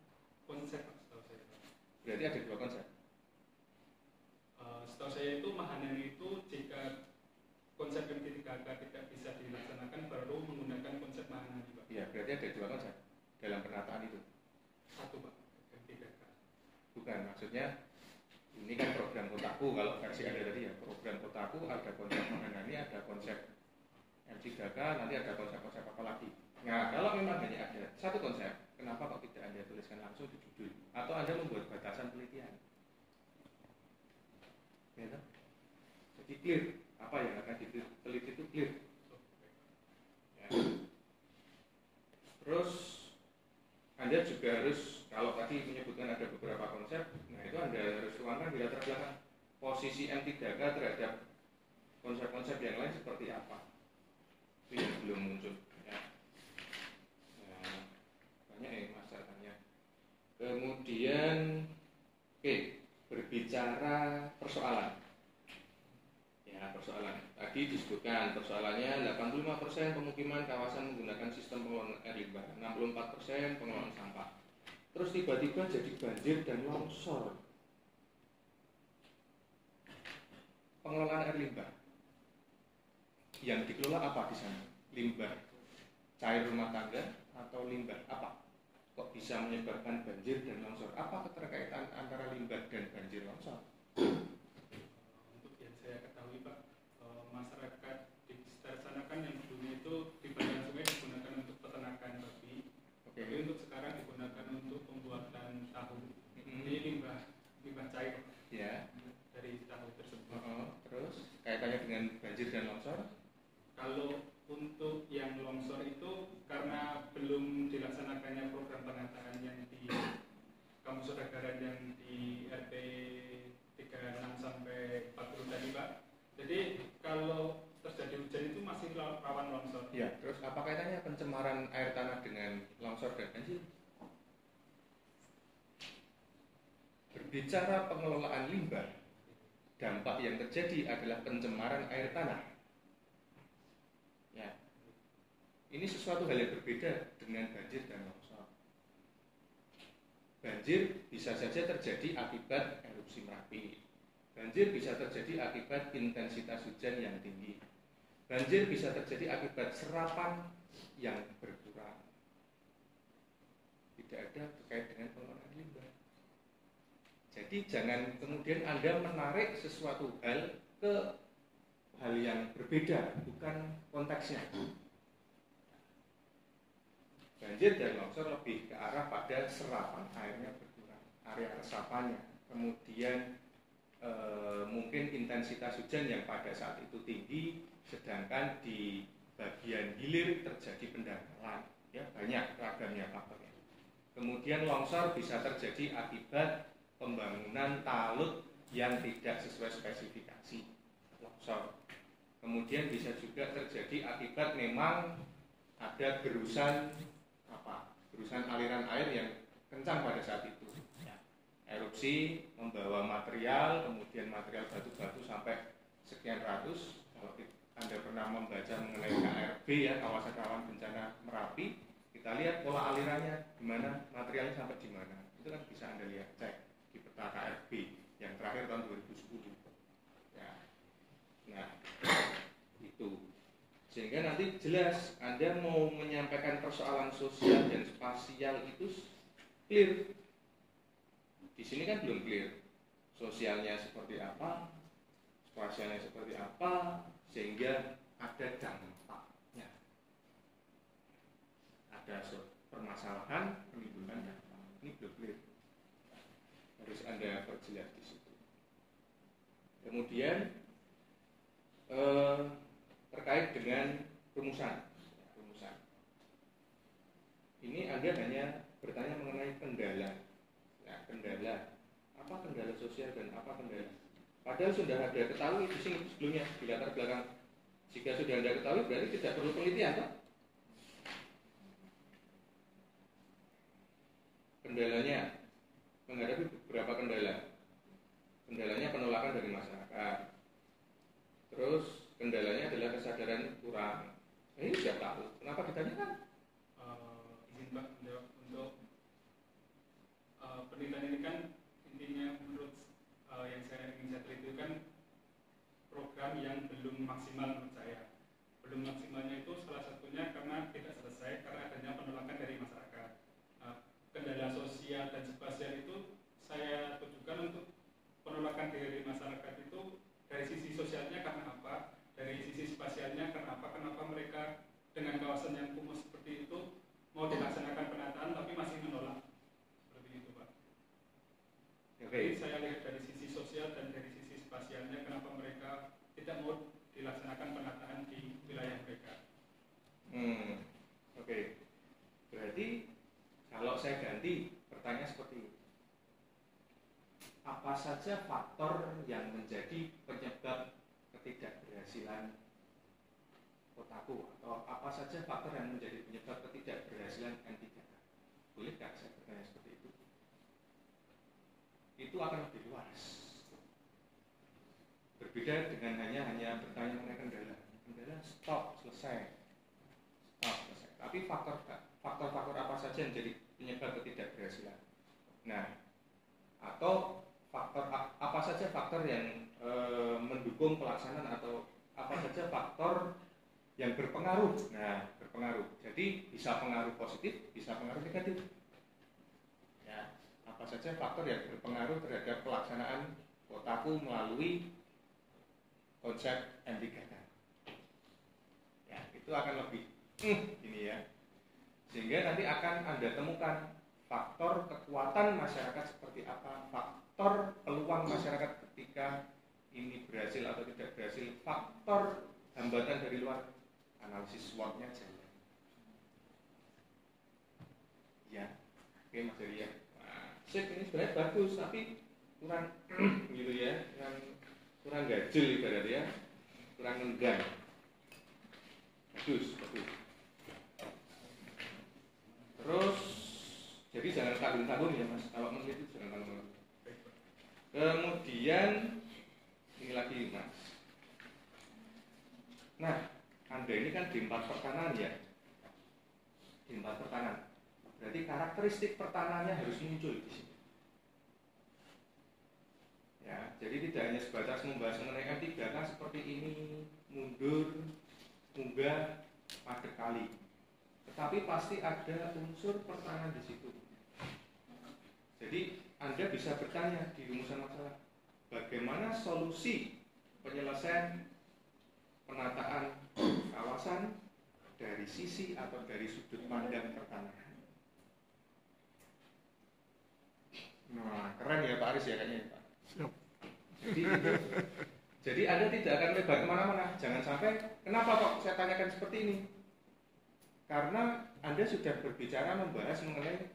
Konsep, Pak, setahu saya, Pak. Berarti ada dua konsep. Setahu saya itu Mahanani itu jika konsep M3K tidak bisa dilaksanakan baru menggunakan konsep Mahanani, Pak. Iya, berarti ada dua konsep dalam penataan itu. Satu, Pak, M3K. Bukan, maksudnya ini kan program kotaku, kalau versi Anda tadi ya, program kotaku ada konsep Mahanani, ada konsep M3K, nanti ada konsep-konsep apa lagi. Nah, kalau memang hanya ada satu konsep, kenapa kok tidak Anda tuliskan langsung di judul? Atau Anda membuat batasan penelitian? Ya, kan? Jadi clear, apa yang akan diteliti itu clear. Ya. Terus Anda juga harus, kalau tadi menyebutkan ada beberapa konsep, nah itu Anda harus tuangkan di latar belakang posisi M3K terhadap konsep-konsep yang lain seperti apa. Itu yang belum muncul. Ya. Nah, banyak masalahnya. Kemudian, berbicara persoalan. Ya, persoalan. Tadi disebutkan persoalannya 85% pemukiman kawasan menggunakan sistem pengelolaan air limbah, 64% pengelolaan sampah. Terus tiba-tiba jadi banjir dan longsor. Pengelolaan air limbah yang dikelola apa di sana? Limbah cair rumah tangga atau limbah apa? Kok bisa menyebabkan banjir dan longsor? Apa keterkaitan antara limbah dan banjir longsor? Untuk yang saya ketahui, Pak, masyarakat di sekitar sana kan yang dulunya itu di badan sungai digunakan untuk peternakan babi. Oke. Tapi untuk sekarang digunakan untuk pembuatan tahu. Ini limbah cair, Pak, Ya. dari tahu tersebut. Terus kaitannya dengan banjir dan longsor? Kalau untuk yang longsor itu karena belum dilaksanakannya program penataan yang di Kampus Sodagaran yang di RT 36 sampai 40 tadi, Pak. Jadi kalau terjadi hujan itu masih rawan longsor. Ya. Terus apa kaitannya pencemaran air tanah dengan longsor dan banjir? Berbicara pengelolaan limbah, dampak yang terjadi adalah pencemaran air tanah. Ya. Ini sesuatu hal yang berbeda dengan banjir dan longsor. Banjir bisa saja terjadi akibat erupsi Merapi. Banjir bisa terjadi akibat intensitas hujan yang tinggi. Banjir bisa terjadi akibat serapan yang berkurang. Tidak ada terkait dengan pengelolaan limbah. Jadi jangan kemudian Anda menarik sesuatu hal ke hal yang berbeda, bukan konteksnya. Banjir dan longsor lebih ke arah pada serapan airnya berkurang, area resapannya. Kemudian mungkin intensitas hujan yang pada saat itu tinggi, sedangkan di bagian hilir terjadi pendangkalan. Ya, banyak ragamnya faktornya. Kemudian longsor bisa terjadi akibat pembangunan talut yang tidak sesuai spesifikasi. Longsor. Kemudian bisa juga terjadi akibat memang ada gerusan aliran air yang kencang pada saat itu. Erupsi membawa material, kemudian material batu-batu sampai sekian ratus. Kalau Anda pernah membaca mengenai KRB ya, kawasan rawan bencana Merapi, kita lihat pola alirannya di mana, materialnya sampai di mana. Itu kan bisa Anda lihat, cek di peta KRB yang terakhir tahun 2010. Ya. Nah, itu. Sehingga nanti jelas Anda mau menyampaikan persoalan sosial dan spasial itu clear. Di sini kan belum clear. Sosialnya seperti apa, spasialnya seperti apa, sehingga ada dampaknya. Ada permasalahan, menimbulkan dampak. Ini belum clear. Harus Anda perjelas di situ. Kemudian terkait dengan rumusan. ini Anda hanya bertanya mengenai kendala. Nah, kendala. Apa kendala sosial dan apa kendala? Padahal sudah ada ketahui di sini sebelumnya di latar belakang. Jika sudah Anda ketahui berarti tidak perlu penelitian, toh? Kendalanya menghadapi beberapa kendala. Kendalanya penolakan dari masyarakat. Terus kendalanya adalah kesadaran kurang. Nah, ini sudah tahu. Kenapa ditanyakan? Izin Pak menjawab untuk penelitian ini kan intinya menurut yang ingin saya teliti kan program yang belum maksimal menurut saya. Belum maksimalnya itu salah satunya karena tidak selesai karena adanya penolakan dari masyarakat. Kendala sosial dan spasial itu saya tujukan untuk penolakan dari masyarakat itu dari sisi sosialnya karena apa, dari sisi spasialnya karena apa, kenapa mereka dengan kawasan yang kumuh seperti itu mau dilaksanakan penataan tapi masih menolak, seperti itu Pak. Jadi saya lihat dari sisi sosial dan dari sisi spasialnya kenapa mereka tidak mau dilaksanakan penataan di wilayah mereka. Oke. Berarti kalau saya ganti pertanyaan seperti ini, apa saja faktor yang menjadi penyebab ketidakberhasilan kotaku, atau apa saja faktor yang menjadi penyebab ketidakberhasilan N3K? Bolehkah saya bertanya seperti itu? Itu akan lebih luas. Berbeda dengan hanya bertanya mengenai kendala. Kendala stop, selesai. Stop, selesai. Tapi faktor-faktor apa saja yang menjadi penyebab ketidakberhasilan? Nah, atau faktor apa saja faktor yang mendukung pelaksanaan, atau apa saja faktor yang berpengaruh. Nah, berpengaruh. Jadi bisa pengaruh positif, bisa pengaruh negatif. Ya, apa saja faktor yang berpengaruh terhadap pelaksanaan kotaku melalui konsep N3K. Ya, itu akan lebih ini ya. Sehingga nanti akan Anda temukan faktor kekuatan masyarakat seperti apa, faktor peluang masyarakat ketika ini berhasil atau tidak berhasil, faktor hambatan dari luar, analisis SWOT-nya jalan. Ya, oke Mas Heri ya. Nah, sip, ini sebenarnya bagus, tapi kurang gitu ya, kurang gajel ibarat ya, kurang enggan. Bagus. Terus, jadi jangan tanggung-tanggung ya Mas, kalau meneliti jangan tanggung-tanggung. Kemudian ini lagi Mas. Nah, Anda ini kan di 4 pertanahan ya, di 4 pertanahan. Berarti karakteristik pertanahnya harus muncul di sini. Ya, jadi tidak hanya sebatas membahas mengenai M3K seperti ini, mundur, munggah, padat kali. Tetapi pasti ada unsur pertanahan di situ. Jadi Anda bisa bertanya di rumusan masalah, bagaimana solusi penyelesaian penataan kawasan dari sisi atau dari sudut pandang pertanahan. Nah, keren ya Pak Aris ya kayaknya Pak. Siap. Jadi Anda tidak akan lebar kemana-mana. Jangan sampai, kenapa kok saya tanyakan seperti ini? Karena Anda sudah berbicara membahas mengenai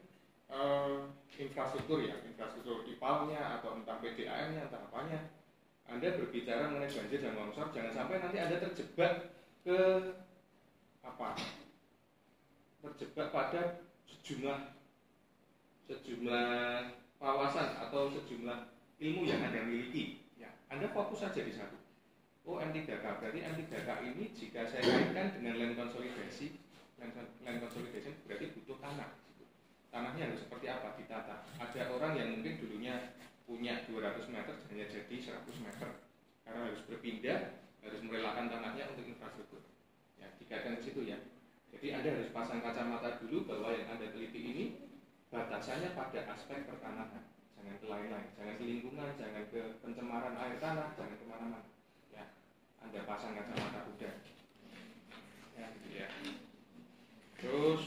infrastruktur ya, infrastruktur IPAL-nya atau entah PDAM-nya, entah apanya. Anda berbicara mengenai banjir dan longsor, jangan sampai nanti Anda terjebak ke apa? Terjebak pada sejumlah kawasan atau sejumlah ilmu yang Anda miliki. Ya, Anda fokus saja di satu. Oh, M3K, berarti M3K ini jika saya kaitkan dengan land consolidation berarti butuh tanah. Tanahnya harus seperti apa ditata. Ada orang yang mungkin dulunya punya 200 meter hanya jadi 100 meter karena harus berpindah, harus merelakan tanahnya untuk infrastruktur. Ya, dikaitkan ke situ ya. Jadi Anda harus pasang kacamata dulu bahwa yang Anda teliti ini batasannya pada aspek pertanahan. Jangan ke lain-lain, jangan ke lingkungan, jangan ke pencemaran air tanah, jangan kemana-mana. Ya, Anda pasang kacamata kuda. Ya, gitu ya. Terus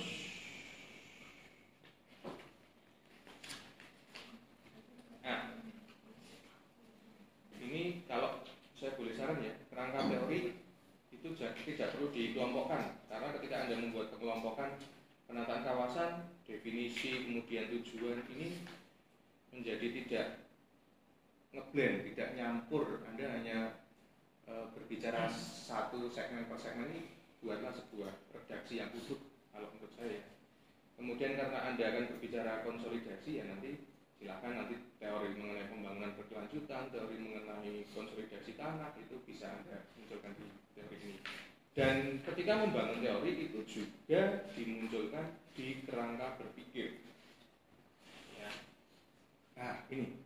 nah, ini kalau saya boleh saran ya, kerangka teori itu tidak perlu dikelompokkan, karena ketika Anda membuat pengelompokan penataan kawasan, definisi kemudian tujuan ini menjadi tidak ngeblend, tidak nyampur. Anda hanya berbicara satu segmen per segmen, ini buatlah sebuah redaksi yang utuh kalau menurut saya. Kemudian karena Anda akan berbicara konsolidasi, ya nanti silakan nanti teori mengenai pembangunan berkelanjutan, teori mengenai konsolidasi tanah itu bisa Anda munculkan di teori ini. Dan ketika membangun teori itu juga dimunculkan di kerangka berpikir. Ya. Nah ini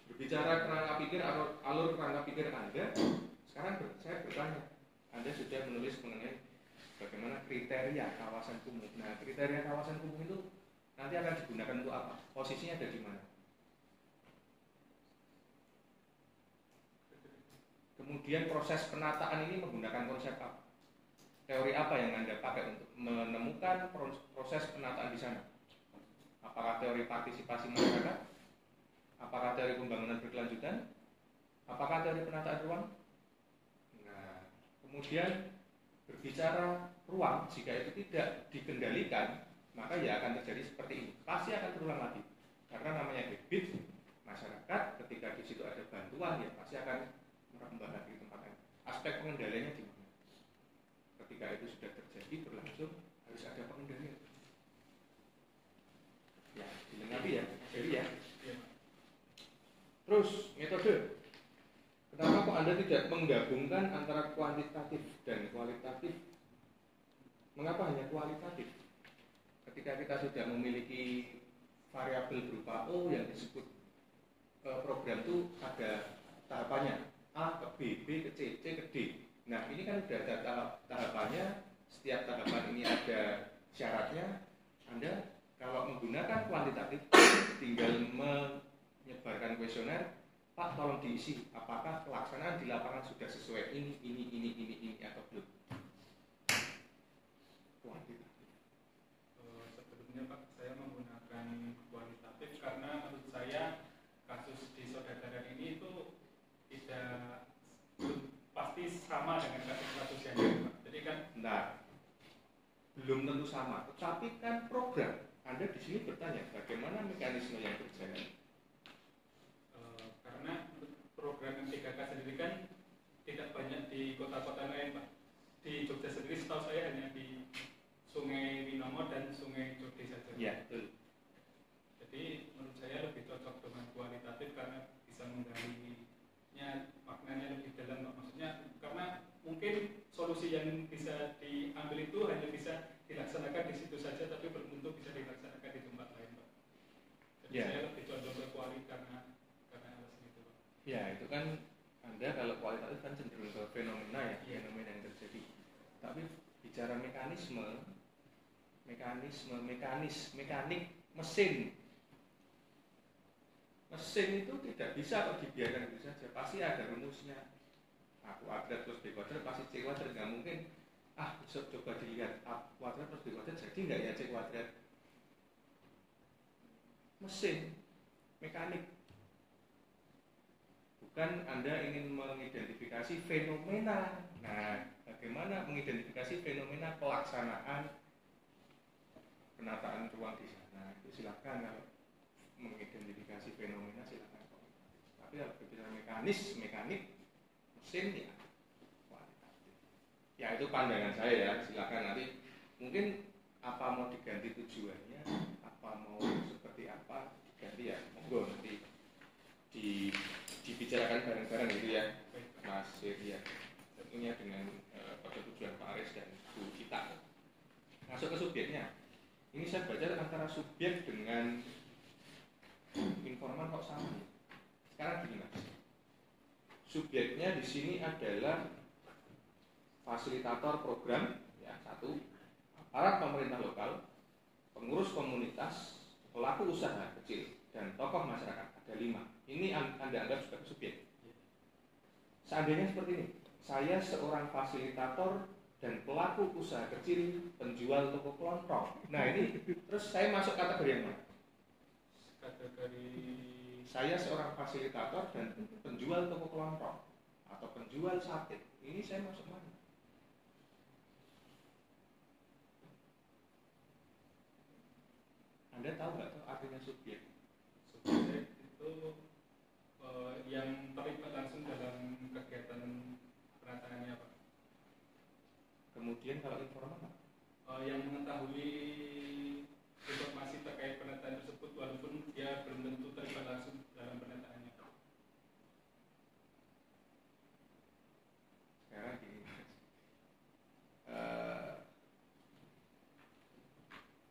berbicara kerangka pikir, alur kerangka pikir Anda. Sekarang saya bertanya, Anda sudah menulis mengenai bagaimana kriteria kawasan kumuh. Nah, kriteria kawasan kumuh itu nanti akan digunakan untuk apa? Posisinya ada di mana? Kemudian proses penataan ini menggunakan konsep apa? Teori apa yang Anda pakai untuk menemukan proses penataan di sana? Apakah teori partisipasi masyarakat? Apakah teori pembangunan berkelanjutan? Apakah teori penataan ruang? Nah, kemudian berbicara ruang, jika itu tidak dikendalikan, maka ya akan terjadi seperti ini. Pasti akan terulang lagi. Karena namanya habit masyarakat, ketika di situ ada bantuan, ya pasti akan merambah lagi tempatnya. Aspek pengendaliannya di mana? Ketika itu sudah terjadi berlangsung, harus ada pengendalian. Ya, dilengkapi ya, jadi ya. Terus metode. Kenapa kok Anda tidak menggabungkan antara kuantitatif dan kualitatif? Mengapa hanya kualitatif? Ketika kita sudah memiliki variabel berupa O yang disebut program itu ada tahapannya A ke B, B ke C, C ke D. Nah ini kan sudah ada tahapannya. Setiap tahapan ini ada syaratnya. Anda kalau menggunakan kuantitatif tinggal menyebarkan kuesioner, Pak tolong diisi apakah pelaksanaan di lapangan sudah sesuai ini atau belum. Kuantitatif. Sebelumnya Pak, saya menggunakan kualitatif karena menurut saya kasus di Sodagarang ini itu tidak pasti sama dengan kasus-kasus yang lain, Pak. Jadi kan, nah, belum tentu sama. Tetapi kan program. Anda di sini bertanya bagaimana mekanisme yang berjalan. Karena program yang 3K sendiri kan tidak banyak di kota-kota lain, Pak. Di Jogja sendiri setahu saya hanya di Sungai Winomo dan Sungai Jogja saja. Ya, betul. Jadi menurut saya lebih cocok dengan kualitatif karena bisa menggalinya maknanya lebih dalam, Pak. Maksudnya karena mungkin solusi yang bisa diambil itu hanya bisa dilaksanakan di situ saja, tapi belum tentu bisa dilaksanakan di tempat lain, Pak. Jadi ya. saya lebih cocok ke kualitatif karena alasan itu, Pak. Ya, itu kan Anda kalau kualitatif kan cenderung ke fenomena ya, fenomena yang terjadi. Tapi bicara mekanik, mesin itu tidak bisa kok dibiarkan begitu saja. Pasti ada rumusnya. A kuadrat plus B kuadrat pasti C kuadrat, nggak mungkin. Besok coba dilihat A kuadrat plus B kuadrat jadi nggak ya C kuadrat. Mesin, mekanik. Bukan Anda ingin mengidentifikasi fenomena. Nah, bagaimana mengidentifikasi fenomena pelaksanaan penataan ruang di sana? Itu silakan kalau mengidentifikasi fenomena silakan. Tapi kalau berbicara mekanik, mesin ya kualitatif. Ya itu pandangan saya ya. Silakan nanti mungkin apa mau diganti tujuannya, apa mau seperti apa diganti ya. Monggo nanti dibicarakan bareng-bareng gitu ya, Mas ya. Tentunya dengan persetujuan Pak Aris dan Bu Gita. Masuk ke subjeknya. Ini saya baca antara subjek dengan informan kok sama. Sekarang gini Mas. Subjeknya di sini adalah fasilitator program, ya satu, aparat pemerintah lokal, pengurus komunitas, pelaku usaha kecil, dan tokoh masyarakat. Ada 5. Ini Anda anggap sebagai subjek. Seandainya seperti ini, saya seorang fasilitator dan pelaku usaha kecil, penjual toko kelontong. Nah ini, terus saya masuk kategori yang mana? Kategori saya seorang fasilitator dan penjual toko kelontong atau penjual sate. Ini saya masuk mana? Anda tahu nggak tuh artinya subjek? Subjek itu yang terlibat langsung dalam kegiatan penataannya, Pak. Kemudian kalau informan apa? Yang mengetahui informasi terkait penataan tersebut walaupun dia belum tentu terlibat langsung dalam penataannya. Sekarang gini,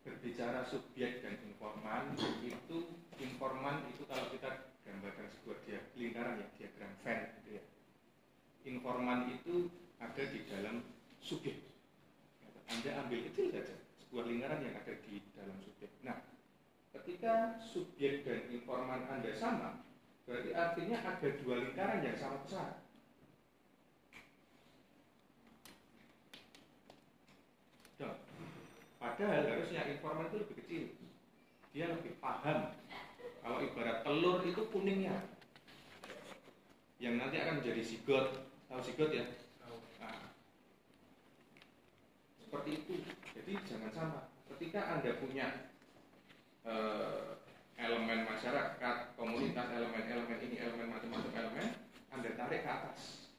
berbicara subjek dan informan itu kalau kita gambarkan sebuah lingkaran ya, diagram Venn gitu ya. Informan itu ada di dalam subjek. Anda ambil kecil saja sebuah lingkaran yang ada di dalam subjek. Nah, ketika subjek dan informan Anda sama, berarti artinya ada dua lingkaran yang sama besar. Padahal harusnya informan itu lebih kecil, dia lebih paham. Kalau ibarat telur itu kuningnya, yang nanti akan menjadi zigot. Tahu zigot ya? Nah, seperti itu. Jadi jangan sama. Ketika Anda punya elemen masyarakat, komunitas, elemen-elemen ini, elemen macam-macam elemen, Anda tarik ke atas,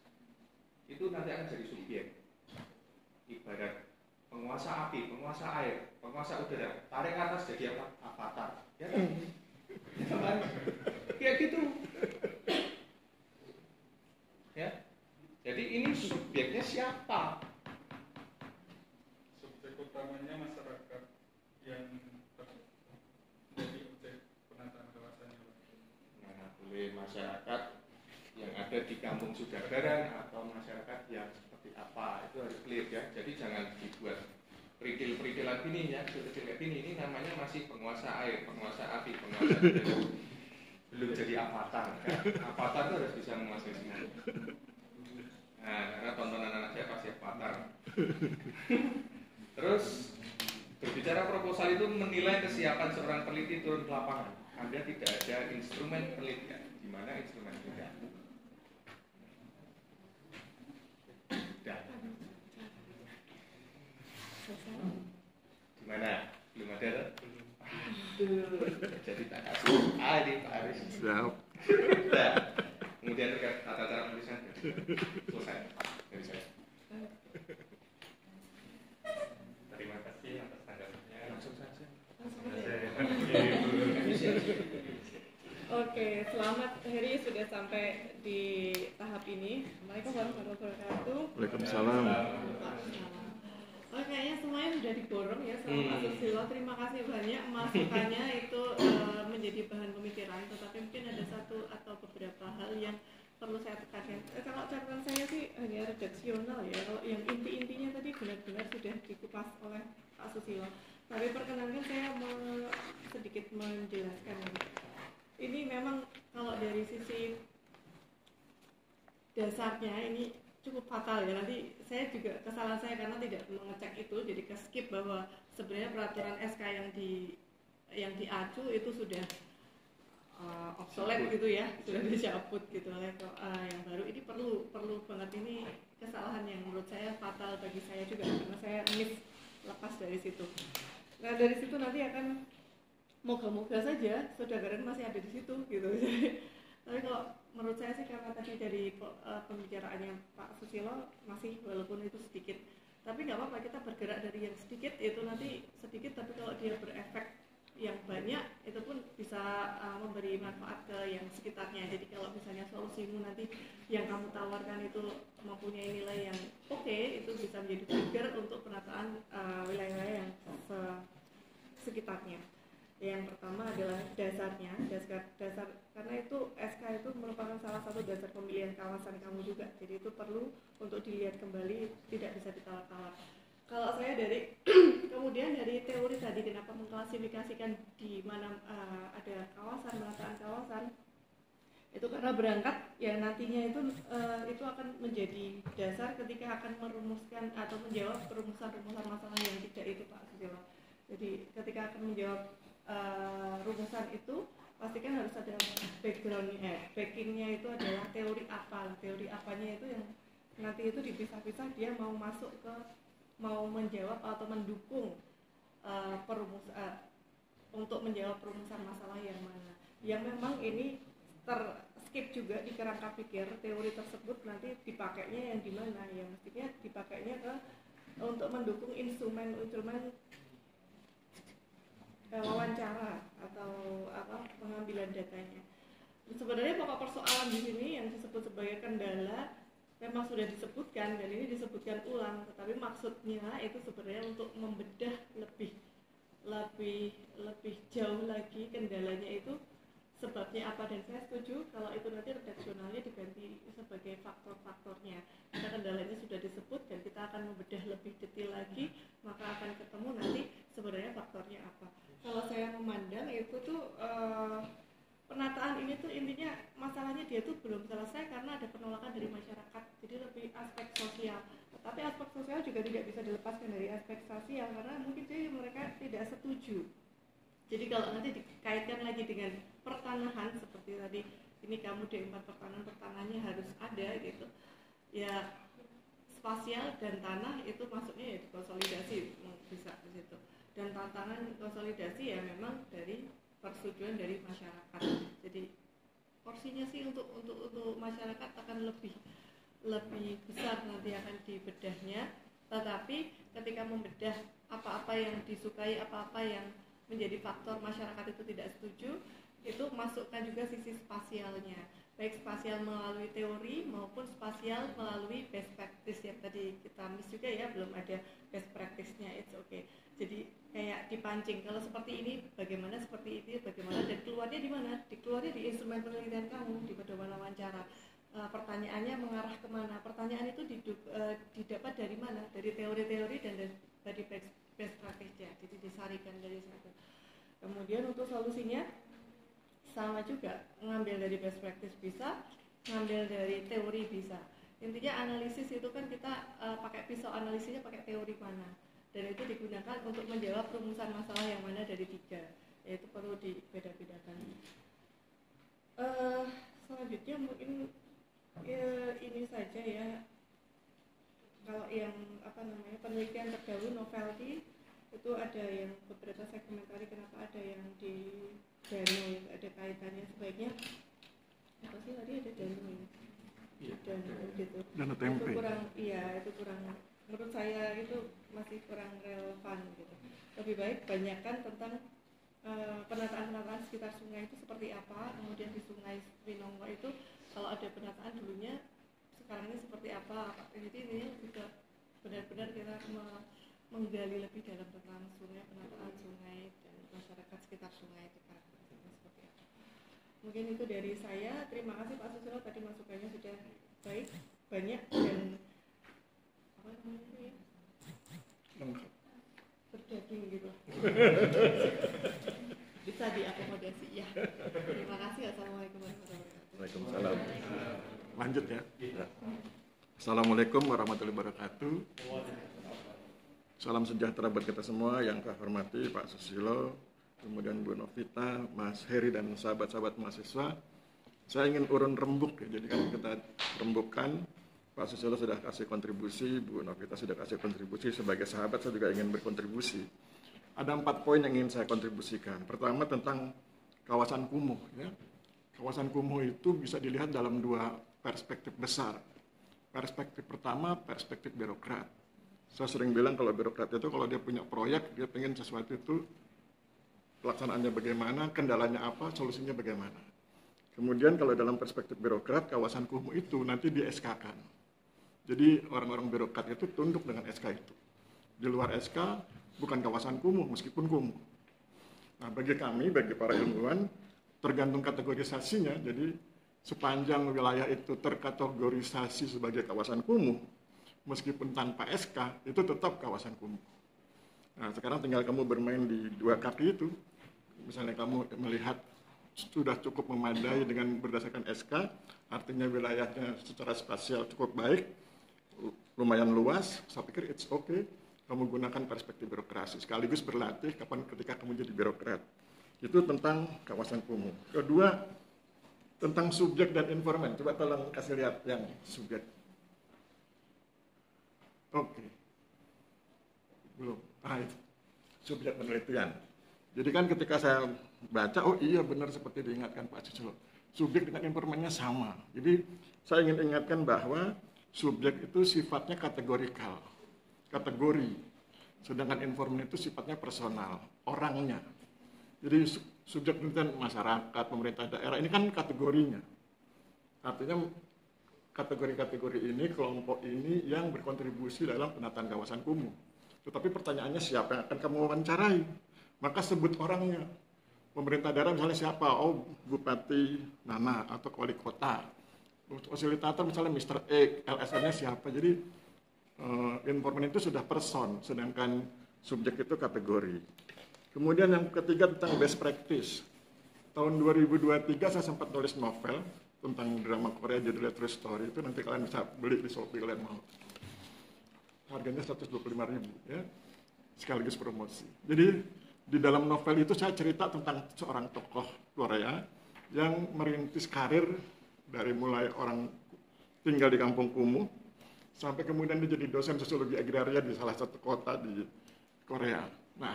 itu nanti akan jadi subjek. Ibarat penguasa api, penguasa air, penguasa udara, tarik ke atas jadi apa? Avatar. Ya kan? Ya kan? Kayak gitu. Ya. Jadi ini subjeknya siapa? Subjek utamanya masyarakat yang menjadi objek penataan kawasannya. Nah, boleh masyarakat yang ada di kampung Sudabaran atau masyarakat yang seperti apa, itu harus clear ya. Jadi jangan dibuat perikil-perikil lagi nih ya, kecil kayak gini. Ini namanya masih penguasa air, penguasa api, penguasa udara. Belum jadi avatar kan? Avatar itu harus bisa menguasai semuanya. Nah, karena tontonan anak saya pasti avatar. Terus berbicara proposal itu menilai kesiapan seorang peneliti turun ke lapangan. Anda tidak ada instrumen penelitian. Di mana instrumen penelitian? Di mana? Belum ada kan? Jadi tak kasih di Pak Aris. Siap. Nah, kemudian terkait tata cara penulisan selesai dari saya. Terima kasih atas tanggapannya. Langsung saja. Oke, selamat Heri sudah sampai di tahap ini. Assalamualaikum warahmatullahi wabarakatuh. Waalaikumsalam. Oh, kayaknya semuanya sudah diborong ya sama Pak Susilo. Terima kasih banyak masukannya itu menjadi bahan pemikiran. Tetapi mungkin ada satu atau beberapa hal yang perlu saya tekankan. Kalau catatan saya sih hanya redaksional ya. Kalau yang inti-intinya tadi benar-benar sudah dikupas oleh Pak Susilo. Tapi perkenankan saya sedikit menjelaskan ini. Ini memang kalau dari sisi dasarnya ini cukup fatal ya. Nanti saya juga kesalahan saya karena tidak mengecek itu, jadi ke skip bahwa sebenarnya peraturan SK yang diacu itu sudah obsolete gitu ya, sudah dicabut gitu oleh yang baru. Ini perlu banget, ini kesalahan yang menurut saya fatal bagi saya juga karena saya miss lepas dari situ. Nah dari situ nanti akan moga-moga saja Sudabaran masih ada di situ gitu. Tapi kalau menurut saya sih karena tadi dari pembicaraannya Pak Susilo masih walaupun itu sedikit, tapi nggak apa-apa, kita bergerak dari yang sedikit itu nanti sedikit, tapi kalau dia berefek yang banyak itu pun bisa memberi manfaat ke yang sekitarnya. Jadi kalau misalnya solusimu nanti yang kamu tawarkan itu mempunyai nilai yang oke, itu bisa menjadi trigger untuk penataan wilayah-wilayah yang sekitarnya. Yang pertama adalah dasarnya, dasar karena itu SK itu merupakan salah satu dasar pemilihan kawasan kamu juga. Jadi itu perlu untuk dilihat kembali, tidak bisa ditawar-tawar. Kalau saya dari kemudian dari teori tadi kenapa mengklasifikasikan di mana ada kawasan, penataan kawasan, itu karena berangkat yang nantinya itu akan menjadi dasar ketika akan merumuskan atau menjawab rumusan-rumusan masalah yang tidak itu Pak Susilo. Jadi ketika akan menjawab rumusan itu pastikan harus ada backgroundnya, backingnya itu adalah teori apa, teori apanya itu yang nanti itu dipisah-pisah dia mau masuk ke mau menjawab atau mendukung untuk menjawab perumusan masalah yang mana. Yang memang ini skip juga di kerangka pikir teori tersebut nanti dipakainya yang di mana, yang mestinya dipakainya untuk mendukung instrumen wawancara atau pengambilan datanya. Sebenarnya pokok persoalan di sini yang disebut sebagai kendala memang sudah disebutkan dan ini disebutkan ulang, tetapi maksudnya itu sebenarnya untuk membedah lebih jauh lagi kendalanya itu sebabnya apa, dan saya setuju kalau itu nanti redaksionalnya diganti sebagai faktor-faktornya. Karena kendalanya sudah disebut dan kita akan membedah lebih detail lagi, maka akan ketemu nanti sebenarnya faktornya apa. Kalau saya memandang itu tuh penataan ini tuh intinya masalahnya dia tuh belum selesai karena ada penolakan dari masyarakat, jadi lebih aspek sosial. Tapi aspek sosial juga tidak bisa dilepaskan dari aspek sosial karena mungkin mereka tidak setuju. Jadi kalau nanti dikaitkan lagi dengan pertanahan seperti tadi, ini kamu D4 pertanahannya harus ada gitu. Ya spasial dan tanah itu masuknya ya konsolidasi bisa di situ. Dan tantangan konsolidasi ya memang dari persetujuan dari masyarakat. Jadi porsinya sih untuk masyarakat akan lebih besar nanti akan dibedahnya. Tetapi ketika membedah apa-apa yang disukai, apa-apa yang menjadi faktor masyarakat itu tidak setuju, itu masukkan juga sisi spasialnya, baik spasial melalui teori maupun spasial melalui best practice yang tadi kita miss juga ya, belum ada best practice-nya. It's okay. Jadi kayak dipancing, kalau seperti ini bagaimana, seperti itu bagaimana, dan keluarnya di mana? Dikeluarnya di instrumen penelitian kamu, di pedoman wawancara. Pertanyaannya mengarah kemana? Pertanyaan itu didapat dari mana? Dari teori-teori dan dari best practice-nya, jadi disarikan dari situ. Kemudian untuk solusinya sama juga, ngambil dari best practice bisa, ngambil dari teori bisa. Intinya analisis itu kan kita pakai pisau analisisnya pakai teori mana, dan itu digunakan untuk menjawab perumusan masalah yang mana dari 3, yaitu perlu dibeda-bedakan. Selanjutnya mungkin ini saja ya. Kalau yang penelitian terdahulu novelty itu ada yang beberapa saya komentari kenapa ada yang di Danu, ada kaitannya sebaiknya apa sih tadi ada Danu ya, Danu gitu. Danu tempe. Itu kurang menurut saya itu masih kurang relevan gitu. Lebih baik banyakkan tentang penataan sekitar sungai itu seperti apa, kemudian di Sungai Winongo itu kalau ada penataan dulunya sekarang ini seperti apa. Jadi ini juga benar-benar kita menggali lebih dalam tentang sungai, penataan sungai dan masyarakat sekitar sungai itu karakteristiknya seperti apa. Mungkin itu dari saya. Terima kasih Pak Susilo, tadi masukannya sudah baik, banyak dan Lengkap. berdaging gitu. Bisa diakomodasi ya. Terima kasih. Assalamualaikum warahmatullahi wabarakatuh. Waalaikumsalam. Lanjut ya. Assalamualaikum warahmatullahi wabarakatuh. Salam sejahtera buat kita semua yang saya hormati Pak Susilo, kemudian Bu Novita, Mas Heri dan sahabat-sahabat mahasiswa. Saya ingin urun rembuk ya, jadi kan kita rembukkan. Pak Susilo sudah kasih kontribusi, Bu Novita sudah kasih kontribusi, sebagai sahabat saya juga ingin berkontribusi. Ada 4 poin yang ingin saya kontribusikan. Pertama tentang kawasan kumuh ya. Kawasan kumuh itu bisa dilihat dalam 2 perspektif besar. Perspektif pertama, perspektif birokrat. Saya sering bilang kalau birokrat itu kalau dia punya proyek, dia pengen sesuatu itu pelaksanaannya bagaimana, kendalanya apa, solusinya bagaimana. Kemudian kalau dalam perspektif birokrat, kawasan kumuh itu nanti di SK-kan. Jadi orang-orang birokrat itu tunduk dengan SK itu. Di luar SK bukan kawasan kumuh meskipun kumuh. Nah bagi kami, bagi para ilmuwan, tergantung kategorisasinya. Jadi sepanjang wilayah itu terkategorisasi sebagai kawasan kumuh, meskipun tanpa SK, itu tetap kawasan kumuh. Nah, sekarang tinggal kamu bermain di 2 kaki itu. Misalnya kamu melihat sudah cukup memadai dengan berdasarkan SK, artinya wilayahnya secara spasial cukup baik, lumayan luas, saya pikir it's okay. Kamu gunakan perspektif birokrasi, sekaligus berlatih ketika kamu jadi birokrat. Itu tentang kawasan kumuh. Kedua, tentang subjek dan informan. Coba tolong kasih lihat yang subjek. Oke. Belum. Itu subjek penelitian. Jadi kan ketika saya baca, oh iya benar seperti diingatkan Pak Susilo, subjek dengan informannya sama. Jadi saya ingin ingatkan bahwa subjek itu sifatnya kategorikal, kategori, sedangkan informan itu sifatnya personal, orangnya. Jadi subjek penelitian masyarakat, pemerintah daerah, ini kan kategorinya. Artinya kategori-kategori ini, kelompok ini yang berkontribusi dalam penataan kawasan kumuh. Tetapi pertanyaannya siapa yang akan kamu wawancarai? Maka sebut orangnya. Pemerintah daerah misalnya siapa? Oh, Bupati Nana atau wali kota. Fasilitator misalnya Mr. X, LSM-nya siapa. Jadi informan itu sudah person, sedangkan subjek itu kategori. Kemudian yang ketiga tentang best practice. Tahun 2023 saya sempat nulis novel tentang drama Korea judulnya True Story, itu nanti kalian bisa beli di Shopee kalian mau. Harganya 125.000 ya, sekaligus promosi. Jadi di dalam novel itu saya cerita tentang seorang tokoh Korea yang merintis karir dari mulai orang tinggal di kampung kumuh sampai kemudian dia jadi dosen sosiologi agraria di salah satu kota di Korea. Nah,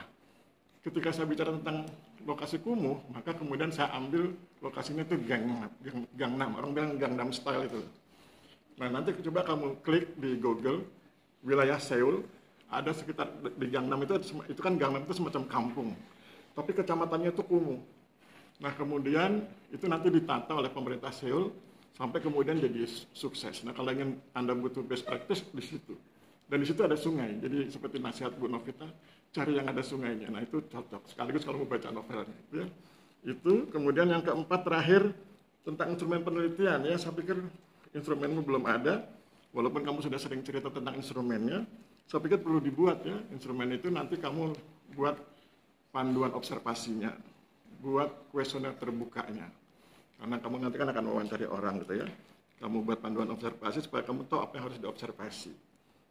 ketika saya bicara tentang lokasi kumuh, maka kemudian saya ambil lokasinya itu Gangnam. Orang bilang Gangnam Style itu. Nah, nanti coba kamu klik di Google wilayah Seoul, ada sekitar di Gangnam itu kan Gangnam itu semacam kampung, tapi kecamatannya itu kumuh. Nah, kemudian itu nanti ditata oleh pemerintah Seoul sampai kemudian jadi sukses. Nah, kalau ingin Anda butuh best practice di situ. Dan di situ ada sungai. Jadi seperti nasihat Bu Novita, cari yang ada sungainya. Nah, itu cocok. Sekaligus kalau mau baca novelnya. Ya. Itu. Kemudian yang keempat terakhir tentang instrumen penelitian. Ya, saya pikir instrumenmu belum ada. Walaupun kamu sudah sering cerita tentang instrumennya, saya pikir perlu dibuat ya. Instrumen itu nanti kamu buat panduan observasinya, buat kuesioner terbukanya. Karena kamu nanti kan akan wawancari orang gitu ya. Kamu buat panduan observasi supaya kamu tahu apa yang harus diobservasi.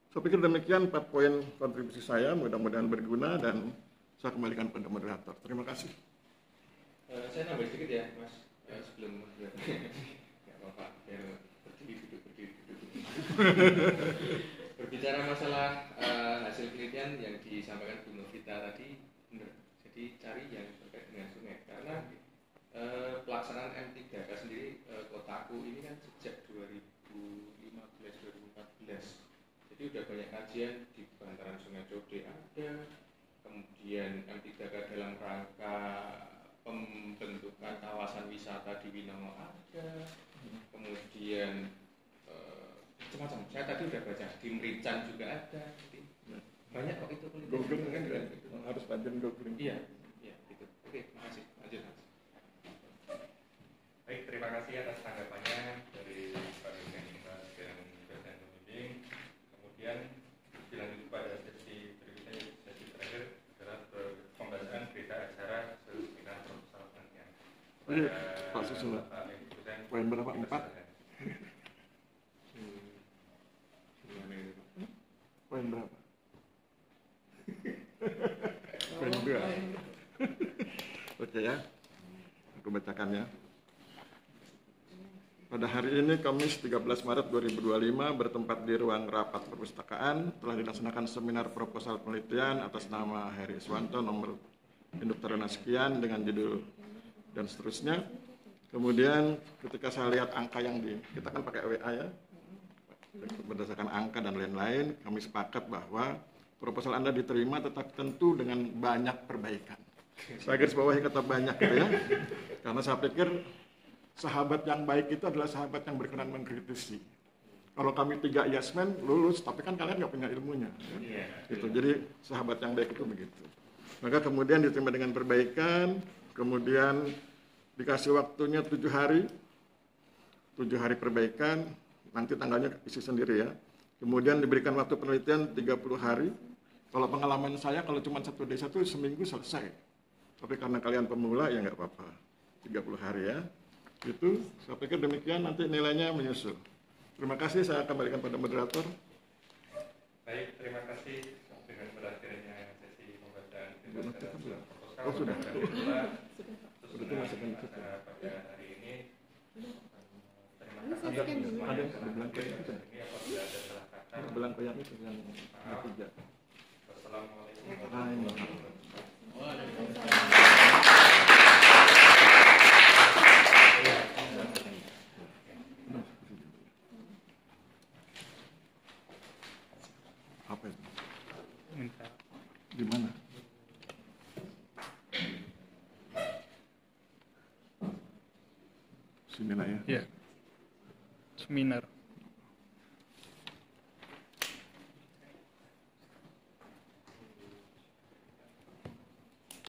Saya pikir demikian 4 poin kontribusi saya, mudah-mudahan berguna dan saya kembalikan pada moderator. Terima kasih. Saya nambah sedikit ya, Mas, sebelum nggak apa-apa, biar berdiri duduk. Berbicara masalah hasil penelitian yang disampaikan Bu Novita tadi benar. Jadi cari yang terkait dengan sungai karena pelaksanaan M3K sendiri kotaku ini kan sejak 2015-2014. Jadi udah banyak kajian di bantaran Sungai Code ada, kemudian M3K dalam rangka pembentukan kawasan wisata di Winongo ada, kemudian macam-macam. Saya tadi udah baca di Merican juga ada. Jadi, banyak kok itu Google kan gitu. Harus rajin googling. Iya, gitu. Oke, makasih. Lanjut, Mas. Baik, terima kasih atas tanggapannya dari Pak Dosen dan dosen pembimbing. Kemudian dilanjut pada sesi berikutnya, sesi terakhir adalah pembahasan berita acara seminar proposal penelitian. Pak Susilo, poin berapa? 4? Poin berapa? Poin 2. Oke ya, aku bacakan ya. Pada hari ini Kamis 13 Maret 2025 bertempat di ruang rapat perpustakaan telah dilaksanakan seminar proposal penelitian atas nama Heri Iswanto nomor induk taruna sekian dengan judul dan seterusnya. Kemudian ketika saya lihat angka yang kita kan pakai WA ya, berdasarkan angka dan lain-lain, kami sepakat bahwa proposal Anda diterima tetapi tentu dengan banyak perbaikan. Saya garis bawahi kata banyak gitu ya, karena saya pikir sahabat yang baik itu adalah sahabat yang berkenan mengkritisi. Kalau kami 3 yesmen lulus, tapi kan kalian nggak punya ilmunya. Ya? Gitu. Jadi sahabat yang baik itu begitu. Maka kemudian diterima dengan perbaikan, kemudian dikasih waktunya 7 hari, 7 hari perbaikan. Nanti tanggalnya isi sendiri ya. Kemudian diberikan waktu penelitian 30 hari. Kalau pengalaman saya, kalau cuma satu desa itu seminggu selesai. Tapi karena kalian pemula, ya nggak apa-apa. 30 hari ya. Itu, saya pikir demikian, nanti nilainya menyusul. Terima kasih, saya kembalikan pada moderator. Baik, terima kasih dengan berakhirnya sesi pembahasan proposal. Oh, sudah. Sudah pada hari ini. Ada belangko yang itu. Belangko yang itu yang ketiga. Wassalamualaikum warahmatullahi wabarakatuh. Sini nak ya. Ya. Seminar.